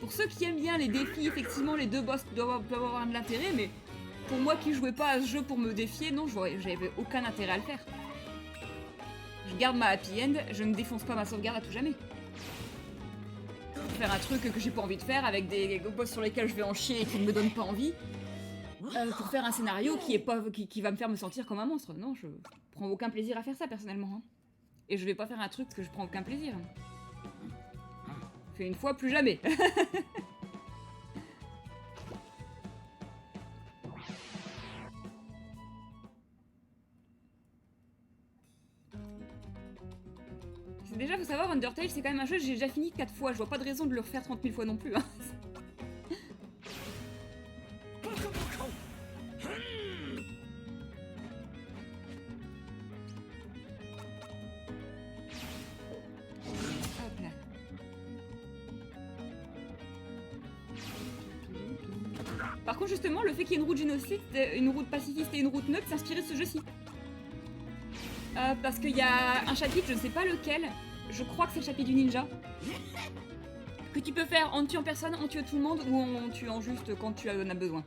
Speaker 1: Pour ceux qui aiment bien les défis, effectivement les 2 boss doivent avoir de l'intérêt mais... Pour moi qui jouais pas à ce jeu pour me défier, non, j'avais aucun intérêt à le faire. Je garde ma happy end, je ne défonce pas ma sauvegarde à tout jamais. Faire un truc que j'ai pas envie de faire avec des boss sur lesquels je vais en chier et qui ne me donnent pas envie. Pour faire un scénario qui va me faire me sentir comme un monstre. Non, je prends aucun plaisir à faire ça personnellement. Hein. Et je vais pas faire un truc que je prends aucun plaisir. Fais une fois, plus jamais. Déjà, faut savoir, Undertale, c'est quand même un jeu que j'ai déjà fini 4 fois. Je vois pas de raison de le refaire 30 000 fois non plus. Hein. Hop là. Par contre, justement, le fait qu'il y ait une route génocide, une route pacifiste et une route neutre, c'est inspiré de ce jeu-ci. Parce qu'il y a un chapitre, je ne sais pas lequel, je crois que c'est le chapitre du ninja, que tu peux faire en tuant personne, en tuant tout le monde, ou en tuant juste quand tu en as besoin.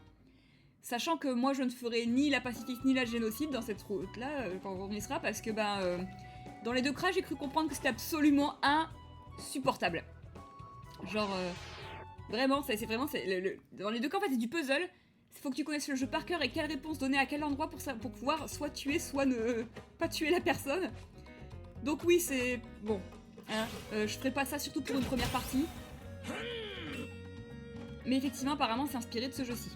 Speaker 1: Sachant que moi, je ne ferai ni la pacifiste ni la génocide dans cette route-là, quand on y sera, parce que, dans les deux cas, j'ai cru comprendre que c'était absolument insupportable. Genre, vraiment, dans les deux cas, en fait, c'est du puzzle. Il faut que tu connaisses le jeu par cœur et quelle réponse donner à quel endroit pour pouvoir soit tuer, soit ne pas tuer la personne. Donc oui, c'est... Bon. Hein, je ferai pas ça surtout pour une première partie. Mais effectivement, apparemment, c'est inspiré de ce jeu-ci.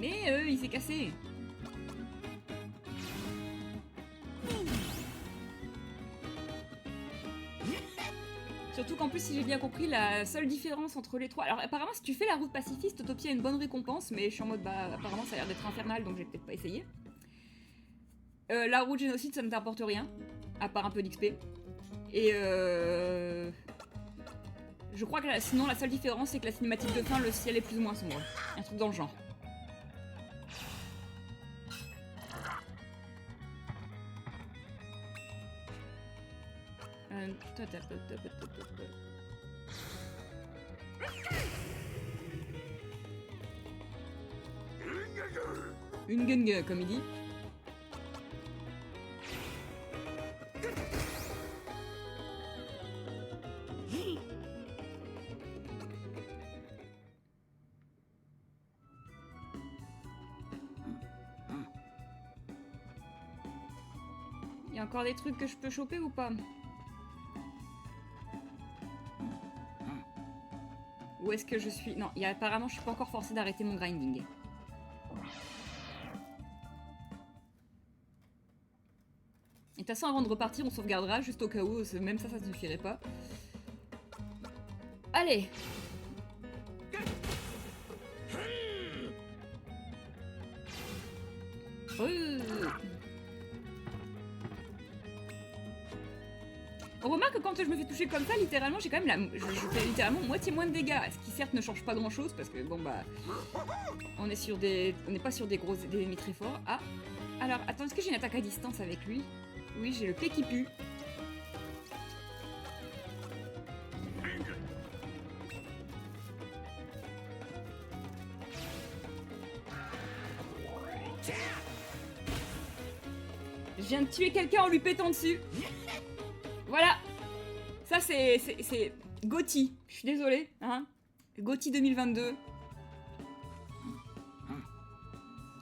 Speaker 1: Mais il s'est cassé. Surtout qu'en plus, si j'ai bien compris, la seule différence entre les trois... Alors apparemment, si tu fais la route pacifiste, Autopia a une bonne récompense, mais je suis en mode, apparemment, ça a l'air d'être infernal, donc j'ai peut-être pas essayé. La route génocide, ça ne t'apporte rien, à part un peu d'XP. Et je crois que sinon, la seule différence, c'est que la cinématique de fin, le ciel est plus ou moins sombre. Un truc dans le genre. Une gung, comme il dit. Il y a encore des trucs que je peux choper ou pas? Où est-ce que je suis? Non, apparemment je suis pas encore forcée d'arrêter mon grinding. Et de toute façon, avant de repartir, on sauvegardera, juste au cas où, même ça suffirait pas. Allez! On remarque que quand je me fais toucher comme ça, littéralement, j'ai quand même je fais littéralement moitié moins de dégâts. Ce qui certes ne change pas grand chose parce que bon on n'est pas sur des ennemis très forts. Ah, alors attends, est-ce que j'ai une attaque à distance avec lui? Oui, j'ai le pied qui pue. Je viens de tuer quelqu'un en lui pétant dessus. Voilà. Ça, c'est Gotti. Je suis désolée, hein. Gotti 2022.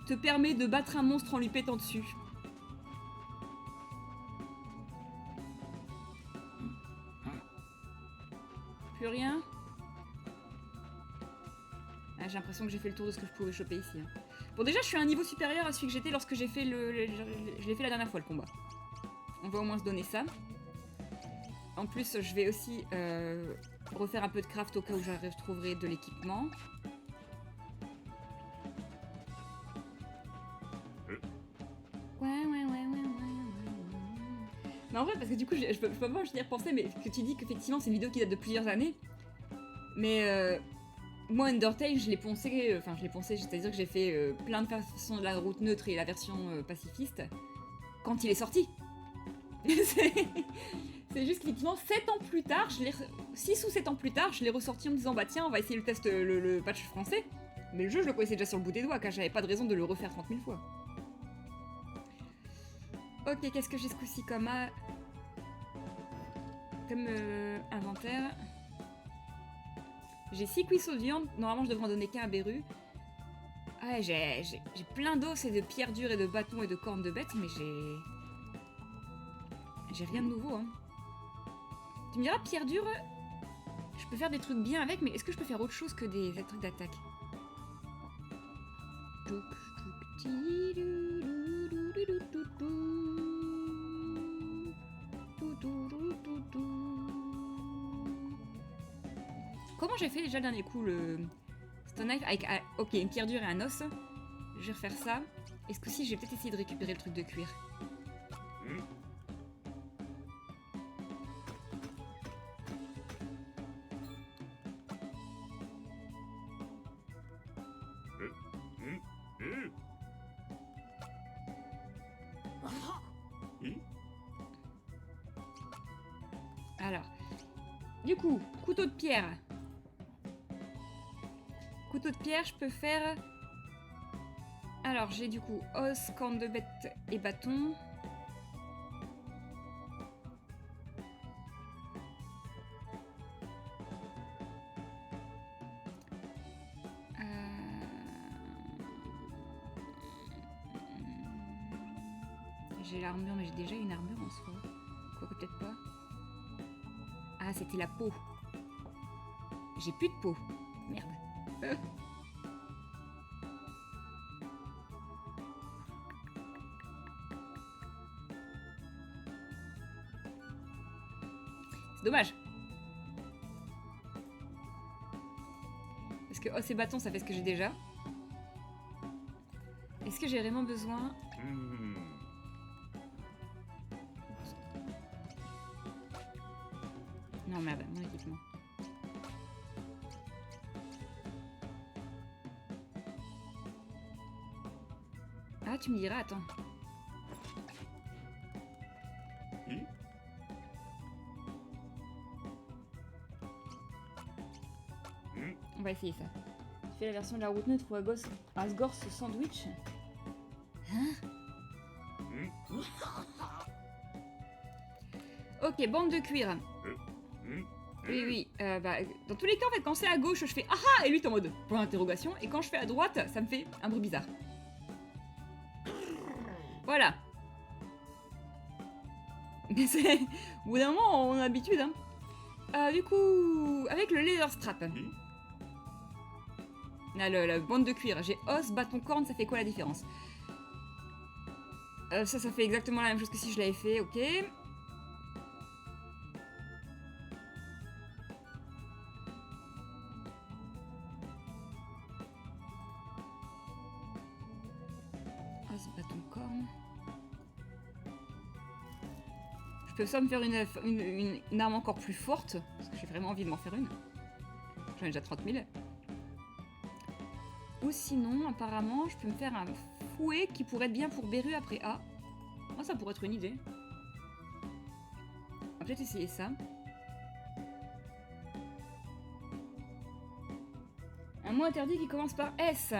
Speaker 1: Te permet de battre un monstre en lui pétant dessus. Plus rien. Ah, j'ai l'impression que j'ai fait le tour de ce que je pouvais choper ici. Hein. Bon, déjà, je suis à un niveau supérieur à celui que j'étais lorsque j'ai fait je l'ai fait la dernière fois, le combat. On va au moins se donner ça. En plus, je vais aussi refaire un peu de craft au cas où je retrouverai de l'équipement. Ouais. Mais en vrai, parce que du coup, je peux pas y repenser, mais que tu dis qu'effectivement, c'est une vidéo qui date de plusieurs années. Mais moi, Undertale, je l'ai poncé, c'est-à-dire que j'ai fait plein de façons de la route neutre et la version pacifiste quand il est sorti. C'est juste qu'effectivement, 7 ans plus tard, 6 ou 7 ans plus tard, je l'ai ressorti en me disant bah tiens, on va essayer le patch français. Mais le jeu, je le connaissais déjà sur le bout des doigts, car j'avais pas de raison de le refaire 30 000 fois. Ok, qu'est-ce que j'ai ce coup-ci comme inventaire? J'ai 6 cuisseaux de viande, normalement je devrais en donner qu'un à Beru. Ah, j'ai plein d'os et de pierres dures et de bâtons et de cornes de bêtes, mais j'ai rien de nouveau, hein. Tu me diras, pierre dure, je peux faire des trucs bien avec, mais est-ce que je peux faire autre chose que des trucs d'attaque? Comment j'ai fait déjà le dernier coup le Stone Knife avec ok, une pierre dure et un os? Je vais refaire ça. Est-ce que si je vais peut-être essayer de récupérer le truc de cuir? Du coup, couteau de pierre. Couteau de pierre, je peux faire... Alors, j'ai du coup os, corne de bête et bâton. J'ai l'armure, mais j'ai déjà une armure en soi. Quoique peut-être pas. Ah, c'était la peau. J'ai plus de peau. Merde. C'est dommage. Parce que os et bâton, ça fait ce que j'ai déjà. Est-ce que j'ai vraiment besoin... Non, merde, mon équipement. Ah, tu me diras, attends. On va essayer ça. Tu fais la version de la route neutre ou Asgore ce sandwich. Hein? Ok, bande de cuir. Oui, oui. Dans tous les cas, en fait, quand c'est à gauche, je fais ah et lui t'es en mode point d'interrogation. Et quand je fais à droite, ça me fait un bruit bizarre. Voilà. Mais c'est... Au bout d'un moment, on a l'habitude, hein. Du coup, avec le leather strap. Là, la bande de cuir. J'ai os, bâton, corne, ça fait quoi la différence? Ça fait exactement la même chose que si je l'avais fait, ok. Os, bâton, corne. Je peux soit me faire une arme encore plus forte, parce que j'ai vraiment envie de m'en faire une. J'en ai déjà 30 000. Ou sinon, apparemment, je peux me faire un fouet qui pourrait être bien pour Beru après A. Oh, ça pourrait être une idée. On va peut-être essayer ça. Un mot interdit qui commence par S.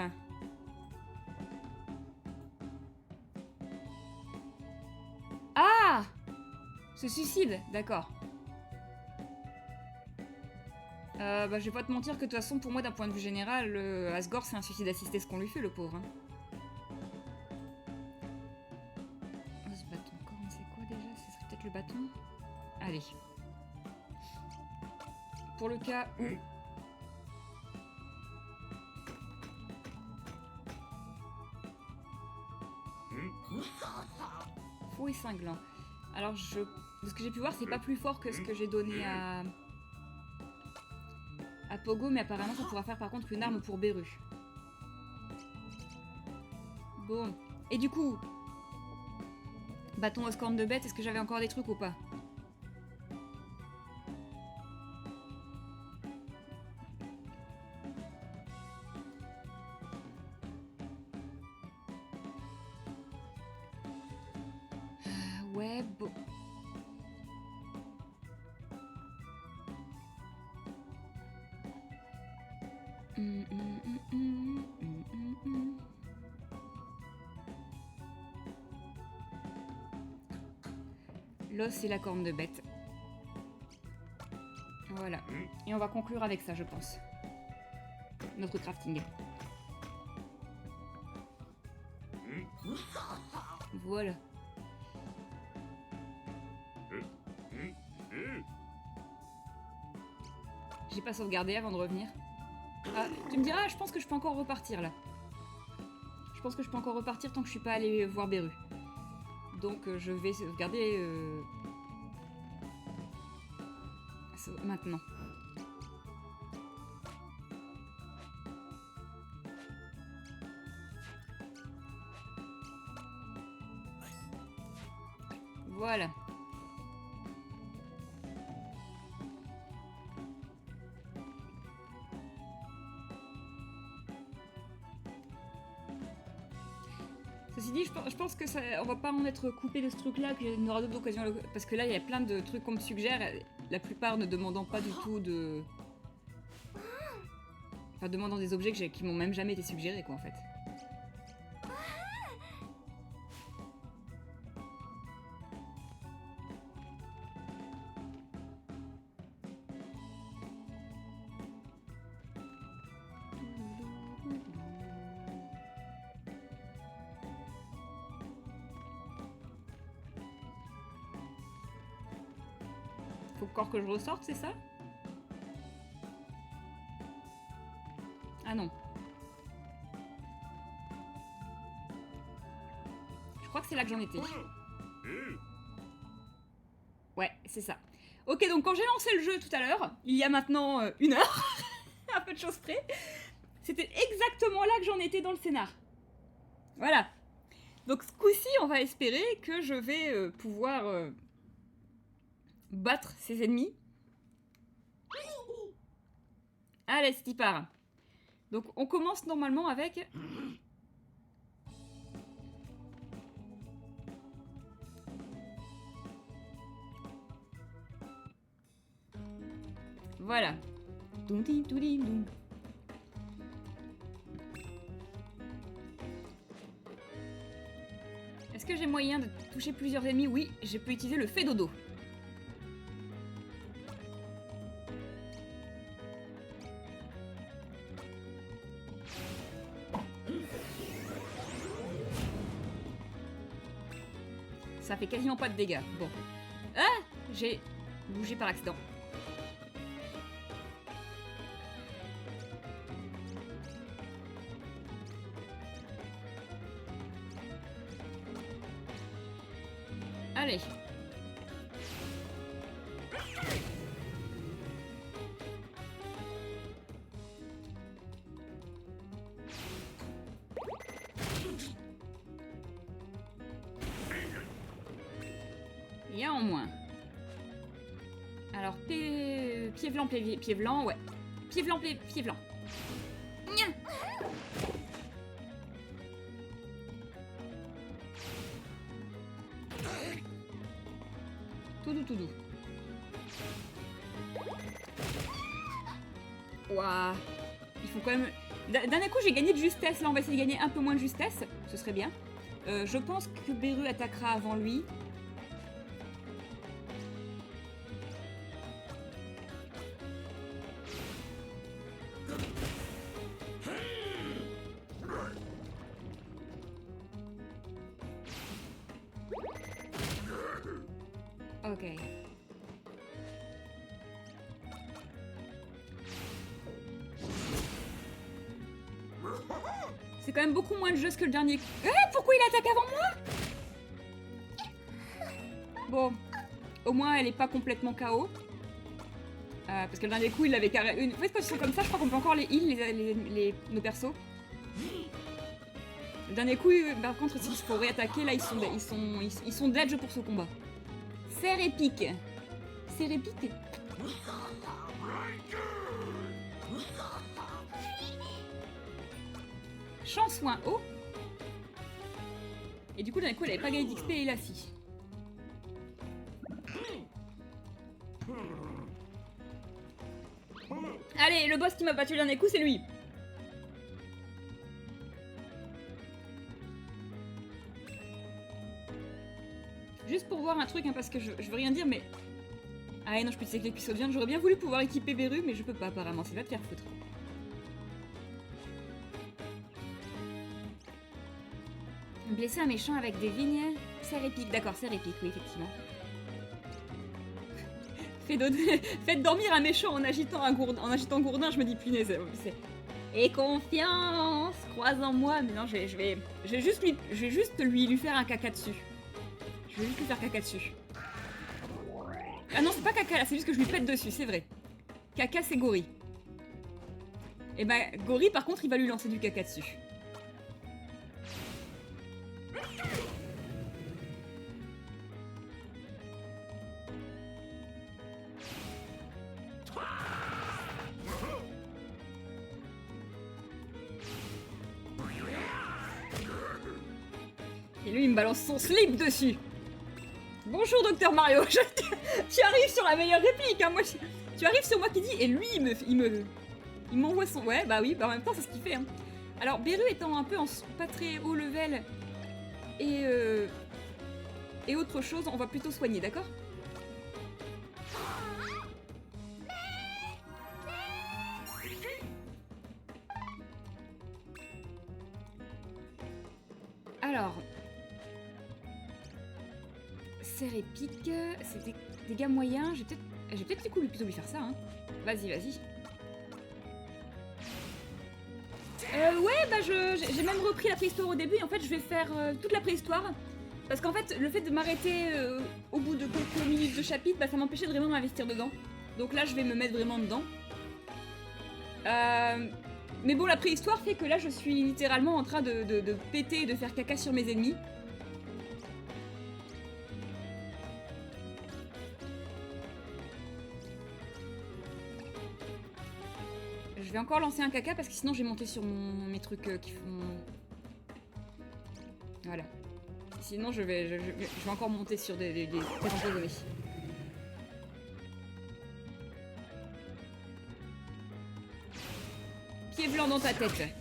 Speaker 1: Ah! Se suicide, d'accord. Je vais pas te mentir que de toute façon, pour moi, d'un point de vue général, Asgore, c'est un suicide assisté ce qu'on lui fait, le pauvre. Oh, ce bâton corne, c'est quoi déjà? Ce serait peut-être le bâton? Allez. Pour le cas où... Fouet cinglant. Alors, de ce que j'ai pu voir, c'est pas plus fort que ce que j'ai donné à Pogo, mais apparemment, ça pourra faire par contre une arme pour Beru. Bon. Et du coup, bâton aux cornes de bête, est-ce que j'avais encore des trucs ou pas? Ouais, bon. L'os et la corne de bête. Voilà. Et on va conclure avec ça, je pense. Notre crafting. Voilà. J'ai pas sauvegardé avant de revenir. Ah, tu me diras, je pense que je peux encore repartir là. Je pense que je peux encore repartir tant que je suis pas allée voir Beru. Donc je vais sauvegarder maintenant. Voilà. Ceci dit, je pense que ça, on va pas en être coupé de ce truc-là, qu'il y en aura d'autres occasions. Parce que là, il y a plein de trucs qu'on me suggère, la plupart ne demandant pas du tout de... Enfin, demandant des objets qui m'ont même jamais été suggérés, quoi, en fait. Faut encore que je ressorte, c'est ça? Ah non. Je crois que c'est là que j'en étais. Ouais, c'est ça. Ok, donc quand j'ai lancé le jeu tout à l'heure, il y a maintenant 1 heure, à peu de choses près, c'était exactement là que j'en étais dans le scénar. Voilà. Donc ce coup-ci, on va espérer que je vais pouvoir battre ses ennemis. Allez, c'est y part. Donc on commence normalement avec... Voilà. Est-ce que j'ai moyen de toucher plusieurs ennemis? Oui, je peux utiliser le fait dodo. Ça fait quasiment pas de dégâts. Bon. Ah! J'ai bougé par accident. Allez. Il y a en moins. Alors, pied blanc, pied blanc, ouais. Pied blanc, pied blanc. Nya. Tout doux, tout doux. Ouah. Il faut quand même... D'un coup, j'ai gagné de justesse. Là, on va essayer de gagner un peu moins de justesse. Ce serait bien. Je pense que Beru attaquera avant lui. Ok. C'est quand même beaucoup moins de jeux que le dernier. Pourquoi il attaque avant moi? Bon, au moins elle est pas complètement KO. Parce que le dernier coup il avait carré une. En fait, quand ils sont comme ça, je crois qu'on peut encore les heal nos persos. Le dernier coup, par contre, s'il faut réattaquer, là ils sont dead pour ce combat. Serre épique. Serre épique. Champ soin haut. Et du coup, d'un coup, elle avait pas gagné d'XP et la fille. Allez, le boss qui m'a battu le dernier coup, c'est lui. Juste pour voir un truc, hein, parce que je veux rien dire, mais... Ah non, je peux utiliser que l'épisode vient. J'aurais bien voulu pouvoir équiper Beru, mais je peux pas apparemment. C'est va te faire foutre. Blesser un méchant avec des vignes. Serre épique. D'accord, serre épique, oui, effectivement. Faites dormir un méchant en agitant Gourdin, je me dis punaise. Et confiance, croise en moi. Mais non, je vais juste lui faire un caca dessus. Je vais juste lui faire caca dessus. Ah non, c'est pas caca là, c'est juste que je lui pète dessus, c'est vrai. Caca, c'est Gori. Et bah, Gori, par contre, il va lui lancer du caca dessus. lui, il me balance son slip dessus. Bonjour, Docteur Mario. Tu arrives sur la meilleure réplique, hein. Moi, tu arrives sur moi qui dit, et lui, il m'envoie son... Ouais, bah oui, bah en même temps, c'est ce qu'il fait, hein. Alors, Beru étant un peu en pas très haut level et autre chose, on va plutôt soigner, d'accord? Alors... Serre épique, c'est des dégâts moyens, j'ai peut-être du coup plutôt lui faire ça, hein. Vas-y, vas-y. Ouais, bah j'ai même repris la préhistoire au début et en fait je vais faire toute la préhistoire. Parce qu'en fait, le fait de m'arrêter au bout de quelques minutes de chapitre, bah ça m'empêchait de vraiment m'investir dedans. Donc là, je vais me mettre vraiment dedans. Mais bon, la préhistoire fait que là, je suis littéralement en train de péter et de faire caca sur mes ennemis. Je vais encore lancer un caca parce que sinon je vais monter sur mes trucs qui font... Voilà. Sinon je vais encore monter sur des empoisonnés. Pied blanc dans ta tête.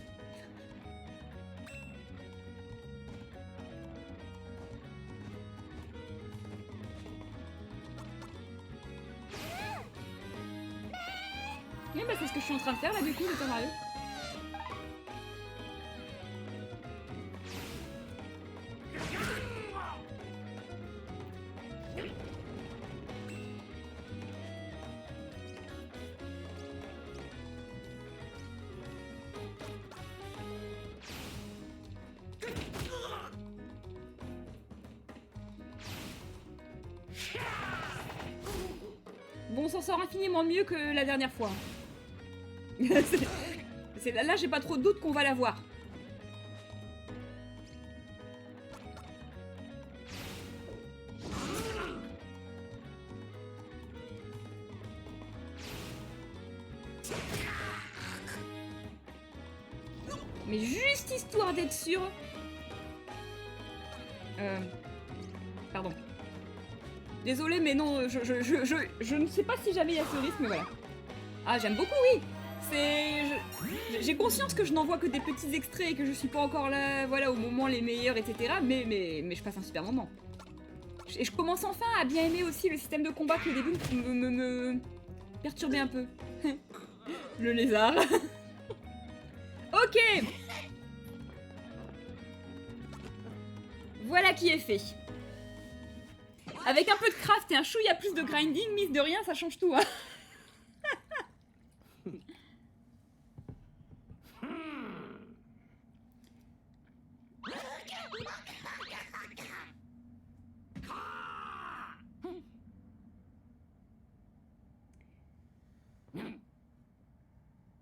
Speaker 1: Oui, bah c'est ce que je suis en train de faire là du coup, le Mario. Bon, on s'en sort infiniment mieux que la dernière fois. Là, j'ai pas trop de doute qu'on va l'avoir. Mais juste histoire d'être sûr. Pardon. Désolée, mais non, je ne sais pas si jamais il y a ce risque, mais voilà. Ah, j'aime beaucoup, oui. J'ai conscience que je n'envoie que des petits extraits et que je suis pas encore là, voilà, au moment les meilleurs, etc. Mais je passe un super moment. Et je commence enfin à bien aimer aussi le système de combat qui au début me perturbait un peu. Le lézard. Ok. Voilà qui est fait. Avec un peu de craft et un chouïa plus de grinding, mise de rien, ça change tout, hein.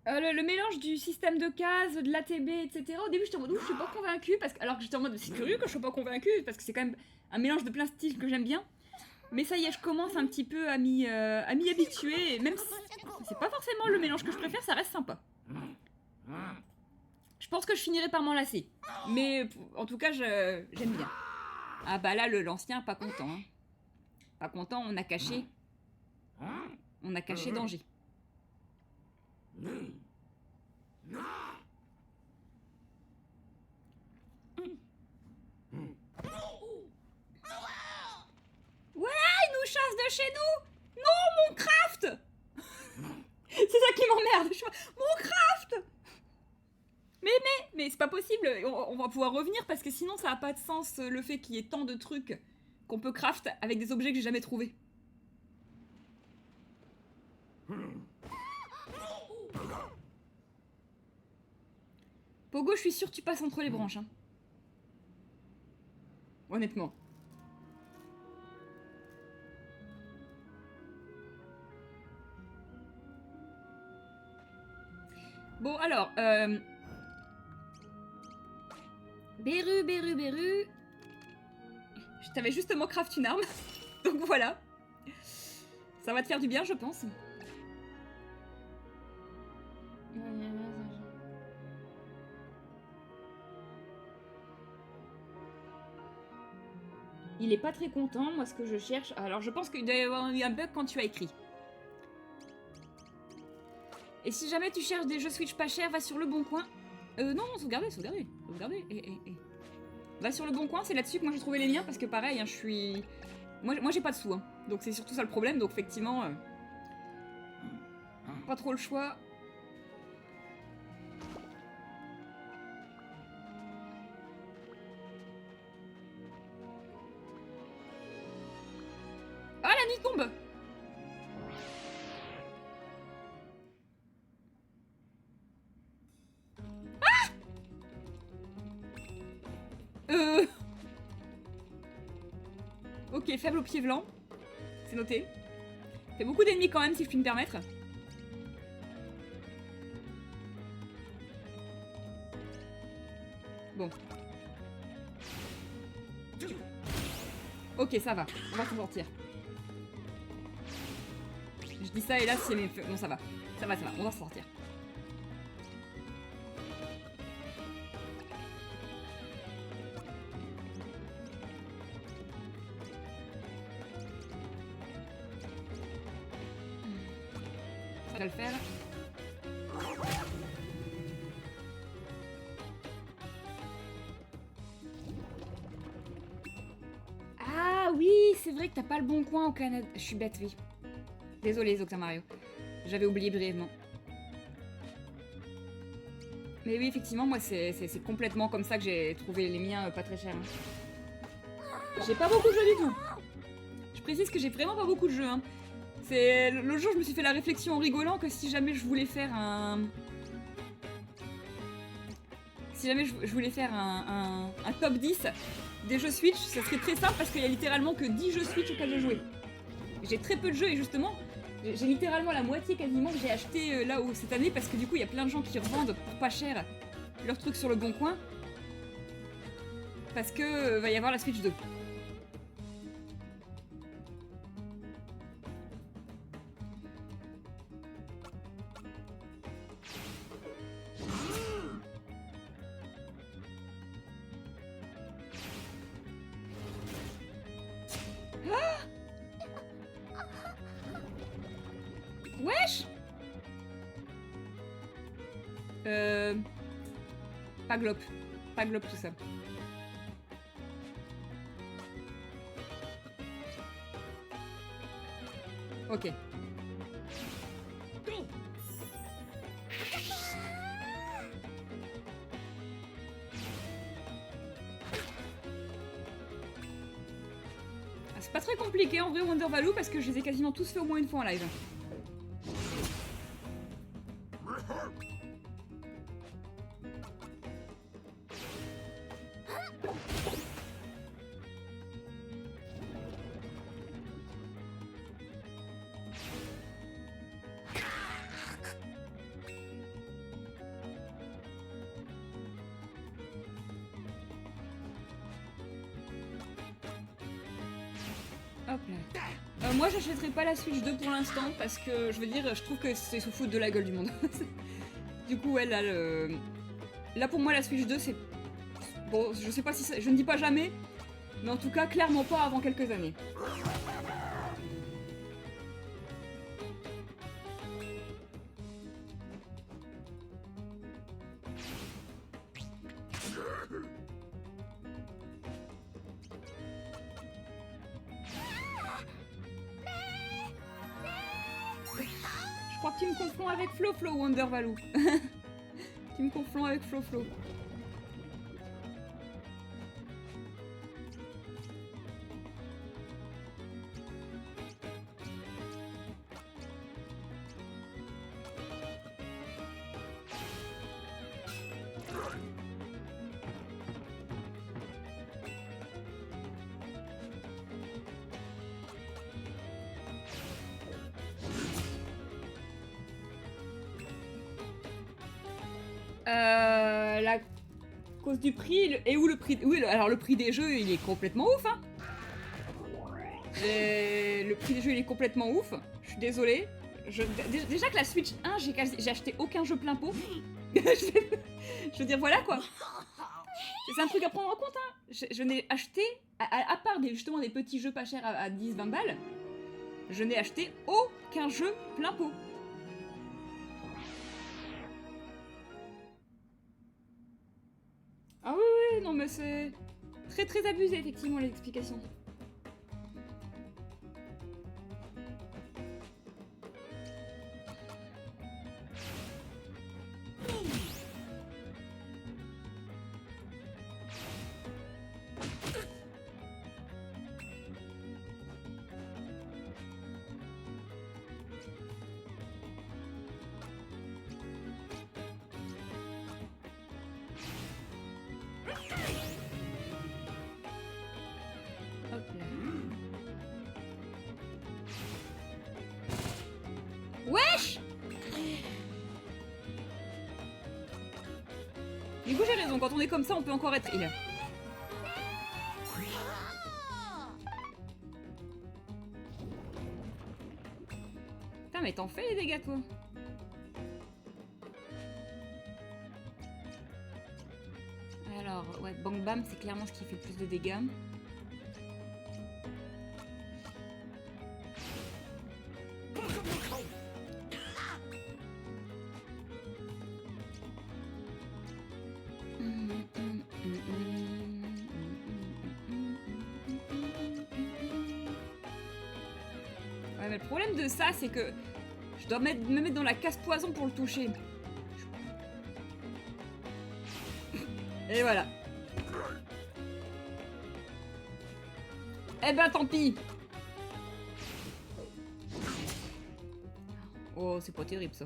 Speaker 1: Le mélange du système de cases, de l'ATB, etc. Au début, j'étais en mode, je suis pas convaincue, alors que j'étais en mode, c'est curieux que je sois pas convaincue, parce que c'est quand même un mélange de plein de styles que j'aime bien. Mais ça y est, je commence un petit peu à m'y habituer, et même si c'est pas forcément le mélange que je préfère, ça reste sympa. Je pense que je finirai par m'en lasser. Mais en tout cas, j'aime bien. Ah bah là, l'ancien, pas content. Hein. Pas content, on a caché. On a caché danger. Voilà, il nous chasse de chez nous. Non, mon craft. C'est ça qui m'emmerde. Mon craft. Mais c'est pas possible. On va pouvoir revenir parce que sinon ça a pas de sens le fait qu'il y ait tant de trucs qu'on peut craft avec des objets que j'ai jamais trouvés. Pogo, je suis sûre que tu passes entre les branches. Hein. Honnêtement. Bon, alors, Beru. Je t'avais justement craft une arme. Donc voilà. Ça va te faire du bien, je pense. Il est pas très content, moi ce que je cherche... Alors je pense qu'il doit y avoir eu un bug quand tu as écrit. Et si jamais tu cherches des jeux Switch pas chers, va sur Le Bon Coin. Non, sauvegardez. Va sur Le Bon Coin, c'est là-dessus que moi j'ai trouvé les miens, parce que pareil, hein, je suis... Moi j'ai pas de sous, hein. Donc c'est surtout ça le problème, donc effectivement... Pas trop le choix. Ah, la nuit tombe! Ah! Ok, faible au pied blanc. C'est noté. Fait beaucoup d'ennemis quand même, si je puis me permettre. Bon. Ok, ça va. On va s'en sortir. Je dis ça et là, c'est mes... Bon, ça va. Ça va. On va s'en sortir. Ça va le faire. Ah oui, c'est vrai que t'as pas le bon coin au Canada. Je suis bête, oui. Désolé, Dr Mario. J'avais oublié brièvement. Mais oui, effectivement, moi, c'est complètement comme ça que j'ai trouvé les miens pas très chers. Hein. J'ai pas beaucoup de jeux du tout. Je précise que j'ai vraiment pas beaucoup de jeux. Hein. L'autre jour, je me suis fait la réflexion en rigolant que si jamais je voulais faire un... Si jamais je voulais faire un top 10 des jeux Switch, ce serait très simple parce qu'il y a littéralement que 10 jeux Switch auxquels j'ai joué. J'ai très peu de jeux et justement, j'ai littéralement la moitié quasiment que j'ai acheté là cette année parce que du coup, il y a plein de gens qui revendent pour pas cher leurs trucs sur Le Bon Coin. Parce que va y avoir la Switch 2. Wesh! Pas glop. Pas glop tout ça. Ok. C'est pas très compliqué en vrai Wonder Value parce que je les ai quasiment tous fait au moins une fois en live. Hop là. Moi j'achèterai pas la Switch 2 pour l'instant parce que je veux dire je trouve que c'est se foutre de la gueule du monde. Du coup ouais là pour moi la Switch 2 c'est... Bon je sais pas si ça... je ne dis pas jamais, mais en tout cas clairement pas avant quelques années. Je crois que tu me confonds avec Flo Wonder Value. Tu me confonds avec Flo. La cause du prix et où le prix... Oui, alors le prix des jeux, il est complètement ouf, hein. Le prix des jeux, il est complètement ouf. Je suis désolée. Déjà que la Switch 1, j'ai acheté aucun jeu plein pot. Je veux dire, voilà quoi. C'est un truc à prendre en compte, hein. Je n'ai acheté à part justement des petits jeux pas chers à 10-20 balles, je n'ai acheté aucun jeu plein pot. Ah oui, non mais c'est très abusé effectivement les explications. Wesh! Du coup j'ai raison, quand on est comme ça on peut encore être heal. Putain mais t'en fais les dégâts toi. Alors ouais, Bang Bam c'est clairement ce qui fait le plus de dégâts. Ouais, mais le problème de ça, c'est que je dois me mettre dans la casse-poison pour le toucher. Et voilà. Eh ben, tant pis. Oh, c'est pas terrible, ça.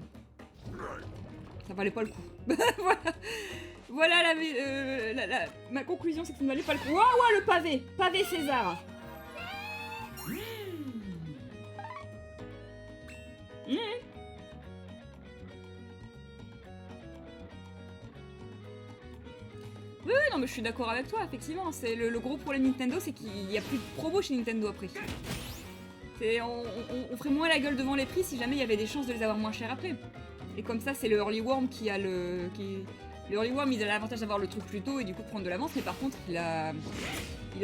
Speaker 1: Ça valait pas le coup. Voilà ma conclusion, c'est que ça ne valait pas le coup. Waouh, le pavé. Pavé César. Oui, non, mais je suis d'accord avec toi, effectivement. C'est le gros problème Nintendo, c'est qu'il n'y a plus de promo chez Nintendo après. On ferait moins la gueule devant les prix si jamais il y avait des chances de les avoir moins chers après. Et comme ça, c'est le Early Worm qui a le... Le Early Worm, il a l'avantage d'avoir le truc plus tôt et du coup de prendre de l'avance, mais par contre, il a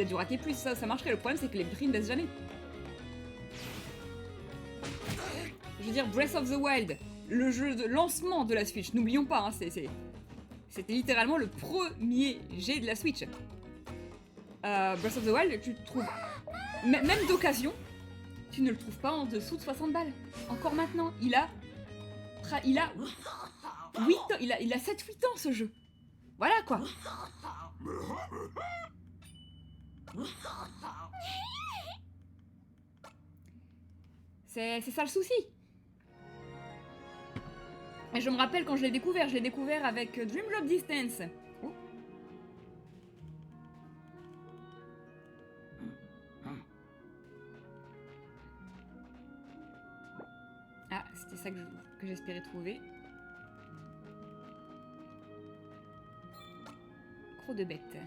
Speaker 1: dû rater plus. Ça marcherait. Le problème, c'est que les prix ne baissent jamais. Je veux dire, Breath of the Wild, le jeu de lancement de la Switch, n'oublions pas, hein, c'était littéralement le premier jet de la Switch. Breath of the Wild, tu le trouves, même d'occasion, tu ne le trouves pas en dessous de 60 balles. Encore maintenant, il a 8 ans, il a 7-8 ans ce jeu. Voilà quoi. C'est ça le souci. Et je me rappelle quand je l'ai découvert avec Dream Drop Distance. Oh. Ah, c'était ça que j'espérais trouver. Croc de bête.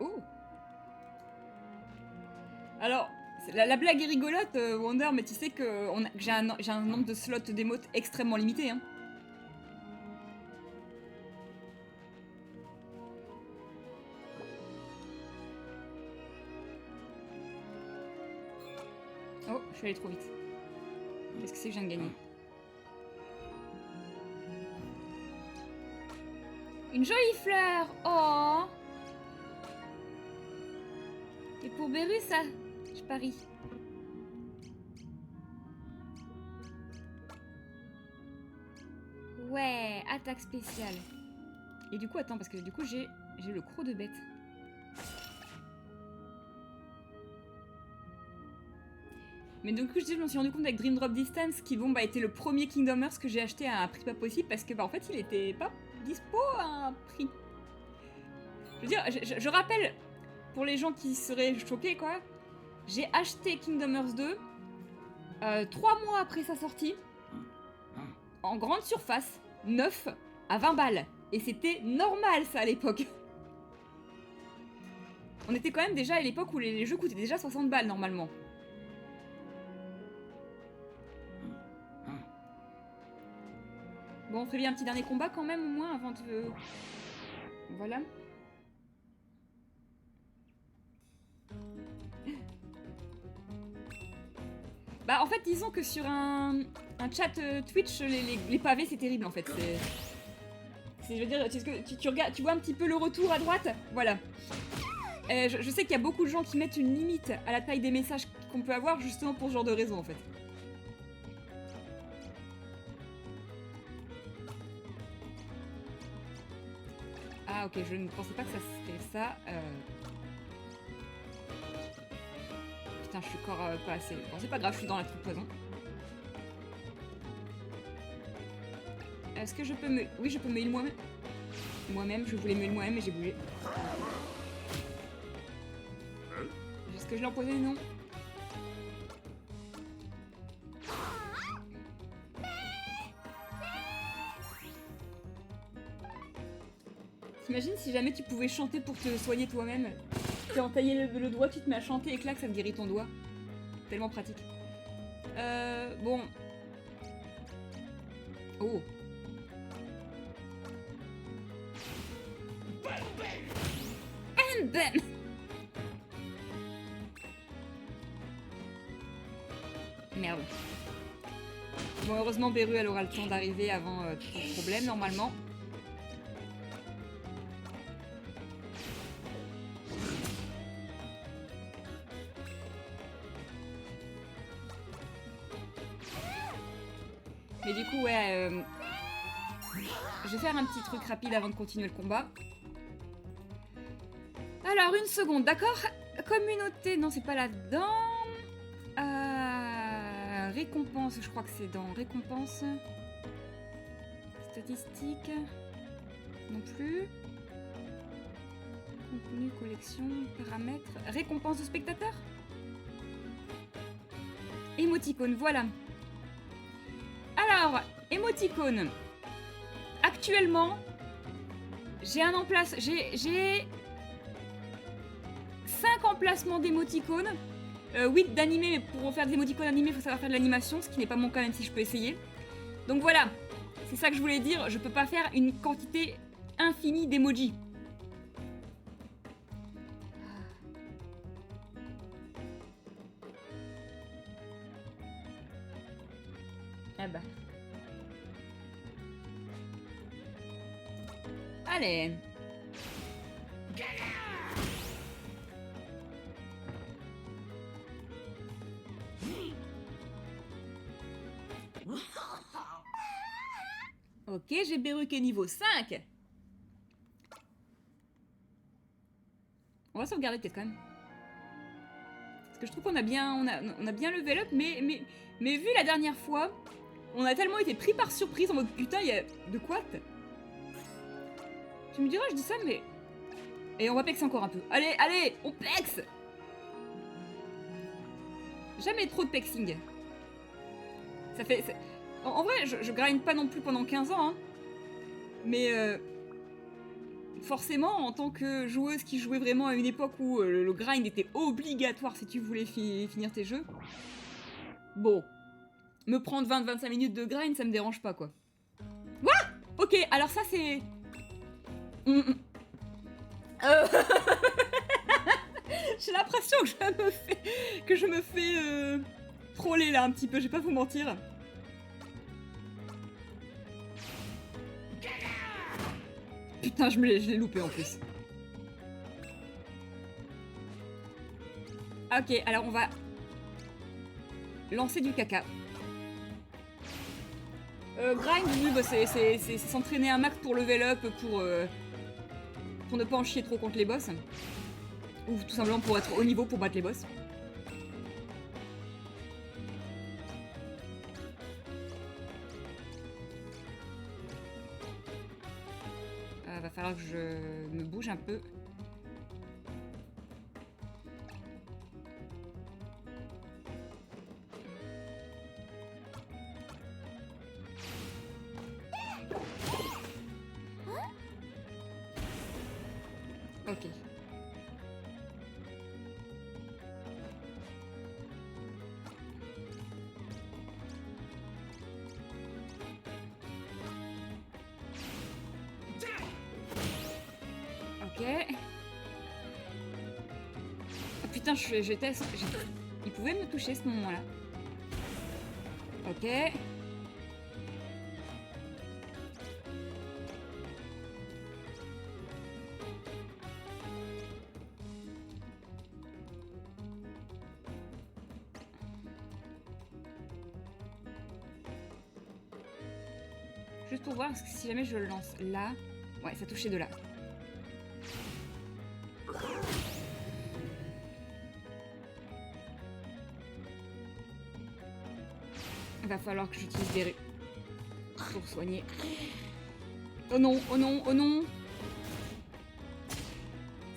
Speaker 1: Oh. Alors, la blague est rigolote, Wonder, mais tu sais que j'ai un nombre de slots d'émotes extrêmement limité. Hein. Oh, je suis allée trop vite. Qu'est-ce que c'est que je viens de gagner? Une jolie fleur. Oh. Et pour Beru, ça, je parie. Ouais, attaque spéciale. Et du coup, attends, parce que du coup, j'ai le croc de bête. Mais du coup, je me suis rendu compte avec Dream Drop Distance qui, bon, était le premier Kingdom Hearts que j'ai acheté à un prix pas possible parce que, en fait, il était pas dispo à un prix. Je veux dire, je rappelle... pour les gens qui seraient choqués, quoi, j'ai acheté Kingdom Hearts 2 3 mois après sa sortie, en grande surface, neuf, à 20 balles. Et c'était normal, ça, à l'époque. On était quand même déjà à l'époque où les jeux coûtaient déjà 60 balles, normalement. Bon, on ferait bien un petit dernier combat quand même, au moins, avant de... Voilà. Bah, en fait, disons que sur un chat Twitch, les pavés, c'est terrible, en fait. Je veux dire, tu regardes, tu vois un petit peu le retour à droite? Voilà. Je sais qu'il y a beaucoup de gens qui mettent une limite à la taille des messages qu'on peut avoir, justement pour ce genre de raison, en fait. Ah, ok, je ne pensais pas que ça serait ça. Putain, je suis encore pas assez... Bon, c'est pas grave, je suis dans la truc poison. Est-ce que je peux me... Oui, je peux me heal moi-même. Moi-même, je voulais me heal moi-même et j'ai bougé. Est-ce que je l'ai empoisonné? Non. T'imagines si jamais tu pouvais chanter pour te soigner toi-même? Tu as entaillé le doigt, tu te mets à chanter et clac, ça te guérit ton doigt. Tellement pratique. Bon. Oh. And then. Merde. Bon, heureusement, Beru, elle aura le temps d'arriver avant tout problème, normalement. Mais du coup, ouais... je vais faire un petit truc rapide avant de continuer le combat. Alors, une seconde, d'accord? Communauté, non, c'est pas là-dedans. Récompense, je crois que c'est dans récompense. Statistiques. Non plus. Contenu, collection, paramètres. Récompense de spectateur. Émoticône, voilà. Alors, émoticône. Actuellement, j'ai un emplace. J'ai 5 emplacements d'émoticônes. 8 d'animé, mais pour faire des émoticônes animés, il faut savoir faire de l'animation, ce qui n'est pas mon cas, même si je peux essayer. Donc voilà, c'est ça que je voulais dire, je peux pas faire une quantité infinie d'emojis. Ah bah. Allez. Ok, j'ai Beru qui est niveau 5. On va sauvegarder peut-être quand même. Parce que je trouve qu'on a bien, on a bien level up, mais vu la dernière fois, on a tellement été pris par surprise en mode putain, il y a de quoi? Tu me diras, je dis ça, mais... Et on va pex encore un peu. Allez, allez, on pex! Jamais trop de pexing. Ça fait... En vrai, je grind pas non plus pendant 15 ans, hein. Mais forcément, en tant que joueuse qui jouait vraiment à une époque où le grind était obligatoire si tu voulais finir tes jeux, bon, me prendre 20-25 minutes de grind, ça me dérange pas, quoi. What? Ok, alors ça, c'est... J'ai l'impression que je me fais troller, là, un petit peu, je vais pas vous mentir. Putain, je l'ai loupé en plus. Ok, alors on va lancer du caca. Grind, oui, bah c'est s'entraîner un max pour level up, pour ne pas en chier trop contre les boss. Ou tout simplement pour être au niveau pour battre les boss. Va falloir que je me bouge un peu. Ok. Ok. Oh putain, j'étais... Il pouvait me toucher ce moment-là. Ok. Juste pour voir, parce que si jamais je le lance là... Ouais, ça touchait de là. Il va falloir que j'utilise des rues pour soigner. Oh non, oh non, oh non!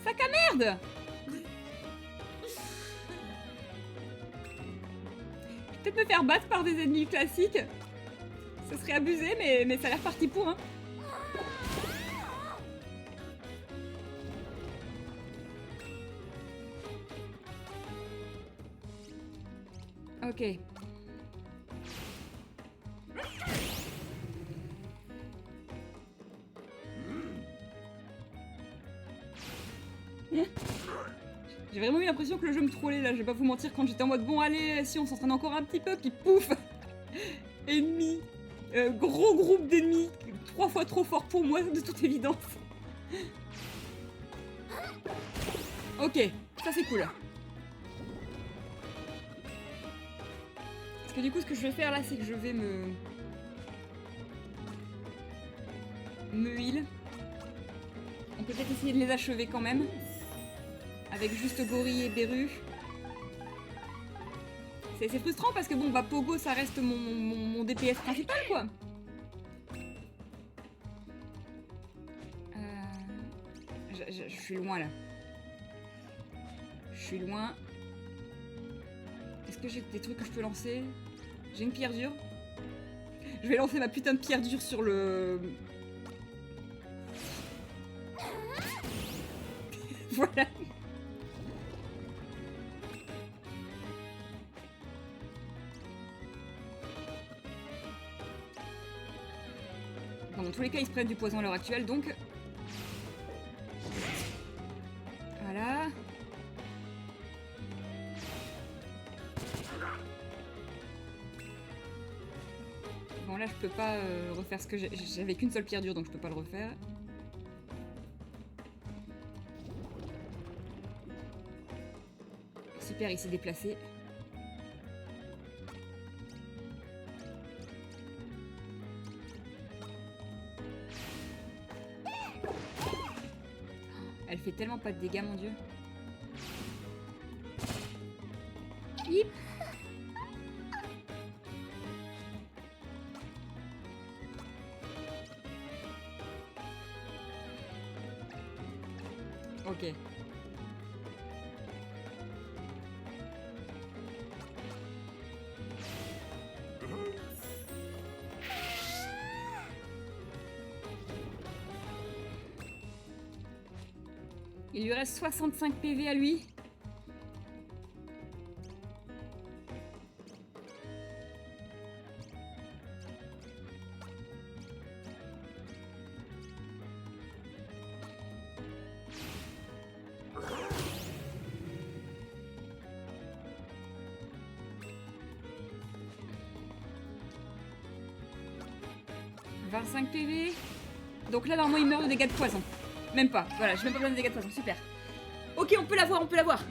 Speaker 1: Sac à merde! Je vais peut-être me faire battre par des ennemis classiques. Ça serait abusé, mais ça a l'air parti pour, hein. Ok. J'ai vraiment eu l'impression que le jeu me trollait là, je vais pas vous mentir, quand j'étais en mode bon allez, si on s'entraîne encore un petit peu, puis pouf. Ennemis. Gros groupe d'ennemis, 3 fois trop fort pour moi, de toute évidence. Ok, ça c'est cool. Parce que du coup, ce que je vais faire là, c'est que je vais me heal. On peut peut-être essayer de les achever quand même. Avec juste Gorille et Beru. C'est frustrant parce que bon, bah Pogo, ça reste mon DPS principal, quoi. Je suis loin, là. Je suis loin. Est-ce que j'ai des trucs que je peux lancer? J'ai une pierre dure. Je vais lancer ma putain de pierre dure sur le... Voilà. Bon, dans tous les cas, ils se prennent du poison à l'heure actuelle, donc... Voilà. Bon, là, je peux pas refaire ce que j'avais qu'une seule pierre dure, donc je peux pas le refaire. Super, il s'est déplacé. Elle fait tellement pas de dégâts, mon dieu. Hip. Ok. Il lui reste 65 PV à lui. « 25 PV. Donc là, normalement, il meurt de dégâts de poison. Même pas. Voilà, j'ai même pas besoin de dégâts de poison. Super. Ok, on peut l'avoir, on peut l'avoir.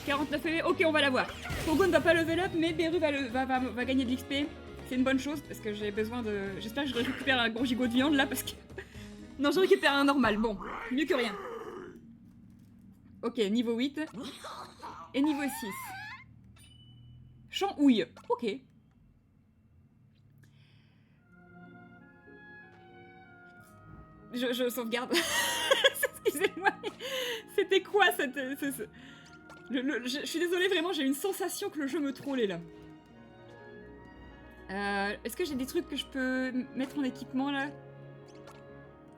Speaker 1: « 49 PV. Ok, on va l'avoir. Pogo ne va pas level up, mais Beru va gagner de l'XP. C'est une bonne chose, parce que j'ai besoin de... J'espère que je récupère un gros gigot de viande, là, parce que... Non, je récupère un normal. Bon, mieux que rien. Ok, niveau 8. Et niveau 6. Champ houille. Ok. Je sauvegarde. Excusez-moi. C'était quoi cette... je suis désolée, vraiment, j'ai une sensation que le jeu me trollait, là. Est-ce que j'ai des trucs que je peux mettre en équipement là?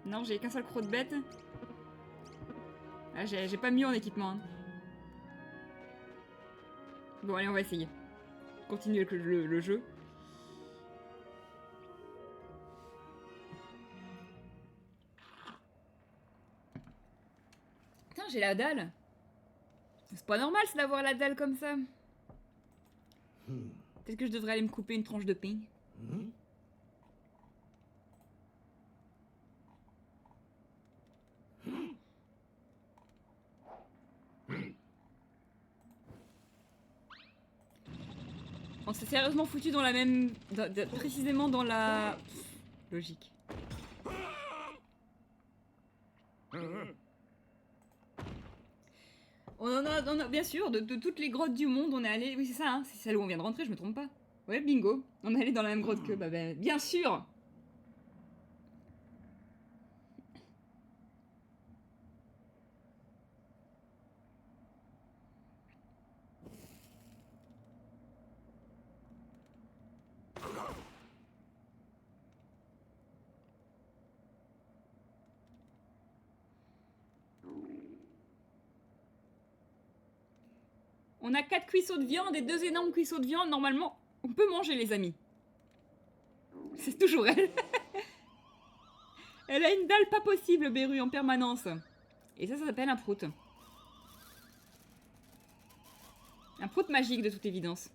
Speaker 1: Non, j'ai qu'un seul croc de bête. Ah, j'ai pas mieux en équipement. Hein. Bon, allez, on va essayer. Continuer avec le jeu. Putain, j'ai la dalle. C'est pas normal, c'est d'avoir la dalle comme ça. Peut-être que je devrais aller me couper une tranche de pain. On s'est sérieusement foutu dans la même... précisément dans la... logique. On a bien sûr, de toutes les grottes du monde, on est allé... Oui, c'est ça, hein, c'est celle où on vient de rentrer, je me trompe pas. Ouais, bingo. On est allé dans la même grotte que... Bah, bien sûr. On a 4 cuisseaux de viande et 2 énormes cuisseaux de viande. Normalement, on peut manger, les amis. C'est toujours elle. Elle a une dalle pas possible, Beru, en permanence. Et ça s'appelle un prout. Un prout magique, de toute évidence.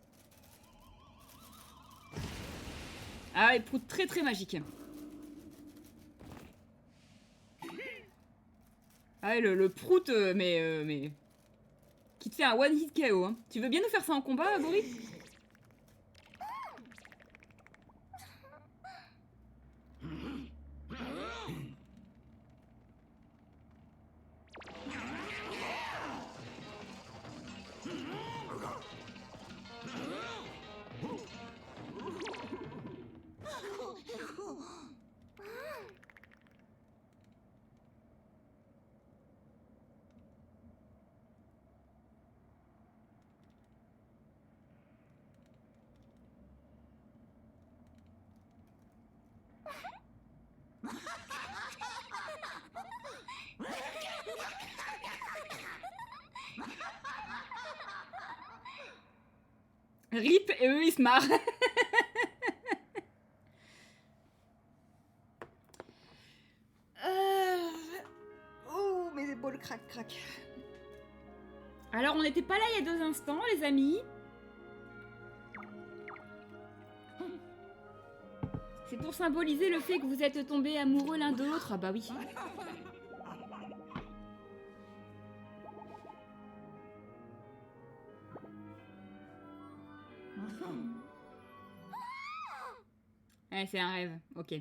Speaker 1: Ah, et prout très très magique. Ah, le prout, mais... qui te fait un one hit KO. Hein. Tu veux bien nous faire ça en combat, Boris? Rip et eux ils se marrent. Oh, mes épaules crac. Alors on n'était pas là il y a 2 instants, les amis. C'est pour symboliser le fait que vous êtes tombés amoureux l'un de l'autre. Ah bah oui. Ouais, c'est un rêve, ok.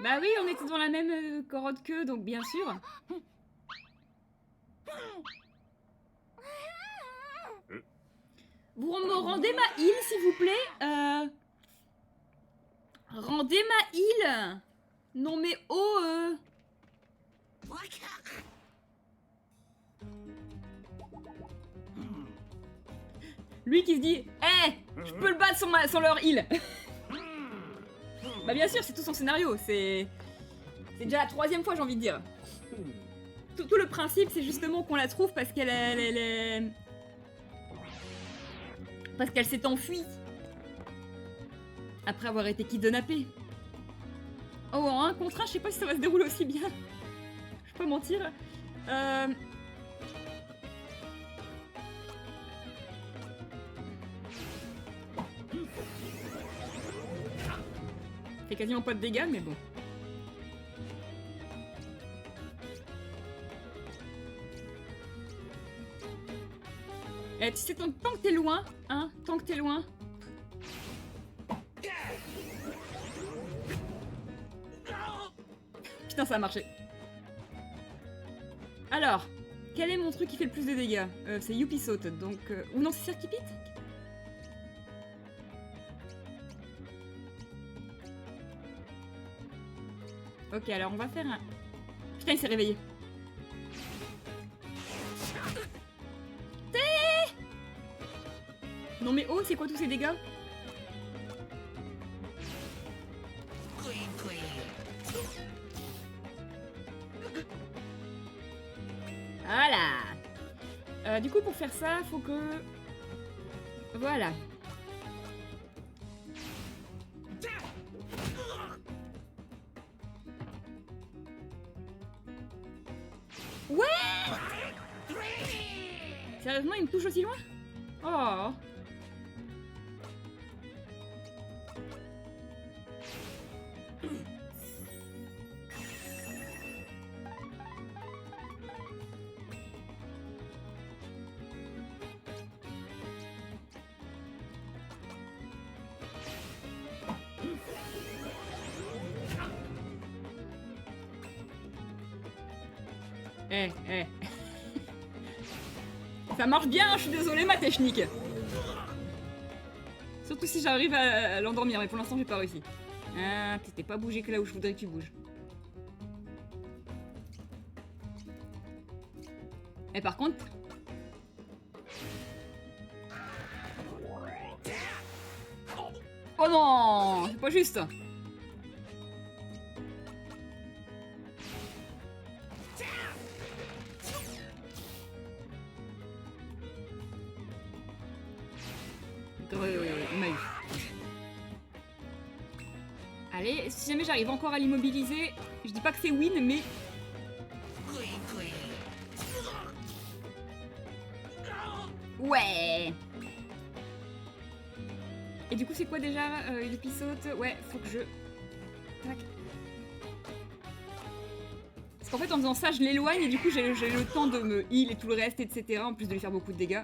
Speaker 1: Bah oui, on était dans la même corotte qu'eux, donc bien sûr. Vous me rendez ma île, s'il vous plaît. Rendez ma île. Non mais oh. Lui qui se dit, je peux le battre sans leur île. Bah bien sûr, c'est tout son scénario. C'est déjà la 3e fois, j'ai envie de dire. Tout le principe, c'est justement qu'on la trouve parce qu'elle est... Parce qu'elle s'est enfuie. Après avoir été kidnappée. Oh, en 1 contre 1, je sais pas si ça va se dérouler aussi bien. Je peux mentir. Fait quasiment pas de dégâts, mais bon. Tu sais, tant que t'es loin, hein, tant que t'es loin. Putain, ça a marché. Alors, quel est mon truc qui fait le plus de dégâts? C'est Youpi saute, donc... Ou non, c'est Circuit Pit? Ok, alors on va faire un... Putain, il s'est réveillé. Non mais oh, c'est quoi tous ces dégâts? Voilà. Du coup, pour faire ça, faut que... Voilà. Ouais! Sérieusement, il me touche aussi loin? Oh! Eh. Ça marche bien, je suis désolée, ma technique. Surtout si j'arrive à l'endormir, mais pour l'instant, j'ai pas réussi. Ah, t'es pas bougé que là où je voudrais que tu bouges. Et par contre... Oh non! C'est pas juste! Il m'a eu. Allez, si jamais j'arrive encore à l'immobiliser, je dis pas que c'est win, mais... Ouais! Et du coup, c'est quoi déjà l'épisode? Ouais, faut que je... Tac. Parce qu'en fait, en faisant ça, je l'éloigne et du coup, j'ai le temps de me heal et tout le reste, etc. En plus de lui faire beaucoup de dégâts.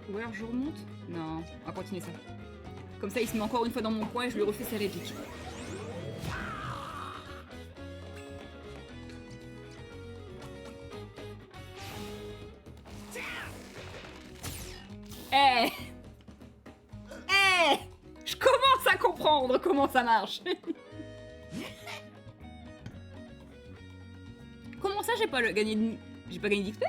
Speaker 1: Ou alors je remonte? Non, on va continuer ça. Comme ça, il se met encore une fois dans mon coin et je lui refais sa réplique. Eh! Eh! Je commence à comprendre comment ça marche. Comment ça, j'ai pas gagné j'ai pas gagné d'XP?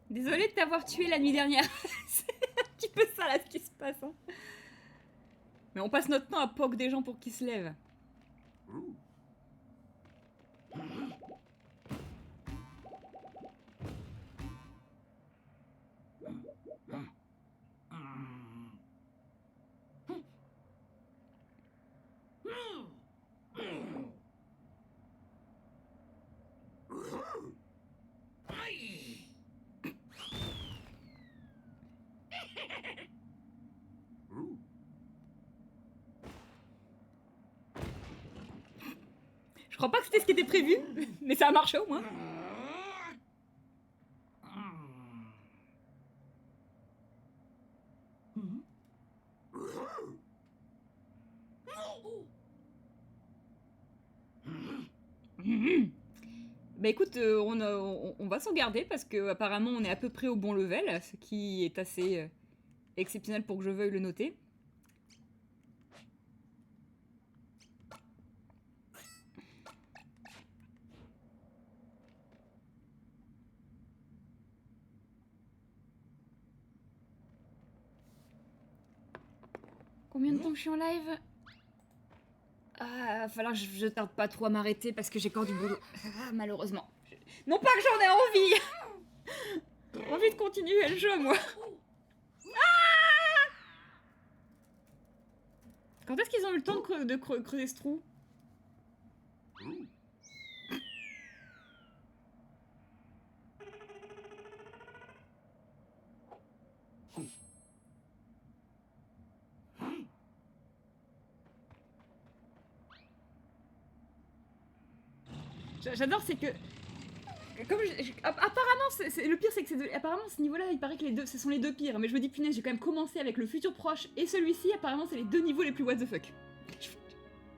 Speaker 1: Désolée de t'avoir tué la nuit dernière. C'est un petit peu ça là ce qui se passe. Hein. Mais on passe notre temps à poke des gens pour qu'ils se lèvent. Je crois pas que c'était ce qui était prévu, mais ça a marché au moins. Bah écoute, on va s'en garder parce que apparemment on est à peu près au bon level, ce qui est assez exceptionnel pour que je veuille le noter. Combien de temps que je suis en live? Ah, va falloir que je tarde pas trop à m'arrêter parce que j'ai encore du boulot. Ah, malheureusement. Non pas que j'en ai envie. J'ai envie de continuer le jeu, moi. Quand est-ce qu'ils ont eu le temps de creuser ce trou? J'adore, c'est que... Comme apparemment, le pire, c'est que apparemment, ce niveau-là, il paraît que ce sont les deux pires. Mais je me dis, punaise, j'ai quand même commencé avec le futur proche et celui-ci. Apparemment, c'est les deux niveaux les plus what the fuck.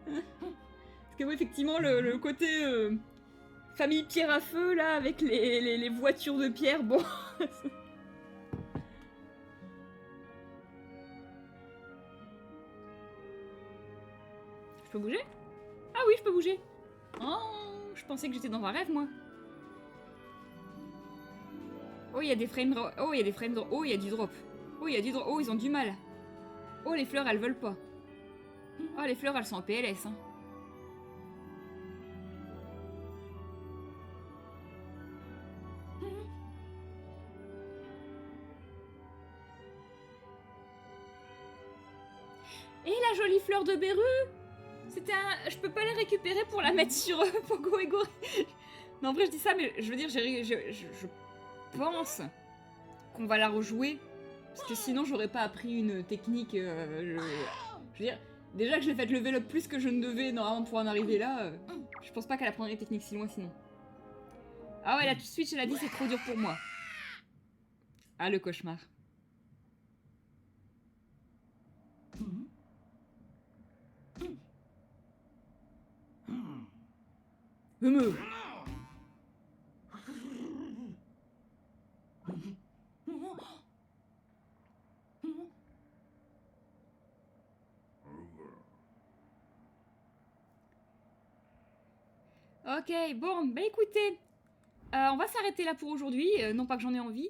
Speaker 1: Parce que, oui, effectivement, le côté famille pierre à feu, là, avec les voitures de pierre, bon... Je peux bouger? Ah oui, je peux bouger. Oh, je pensais que j'étais dans un rêve, moi. Oh, il y a des frames... Oh, il y a des frames... Oh, il y a du drop. Oh, il y a du drop. Oh, ils ont du mal. Oh, les fleurs, elles veulent pas. Oh, les fleurs, elles sont en PLS, hein. Et la jolie fleur de Beru. C'était un... Je peux pas les récupérer pour la mettre sur Pogo et Gori. Non, en vrai, je dis ça, mais je veux dire, je pense qu'on va la rejouer. Parce que sinon, j'aurais pas appris une technique... je veux dire, déjà que je l'ai fait level up plus que je ne devais normalement pour en arriver là, je pense pas qu'elle apprendrait les techniques si loin sinon. Ah ouais, la Switch, elle a dit c'est trop dur pour moi. Ah, le cauchemar. Ok, bon, bah écoutez, on va s'arrêter là pour aujourd'hui, non pas que j'en ai envie.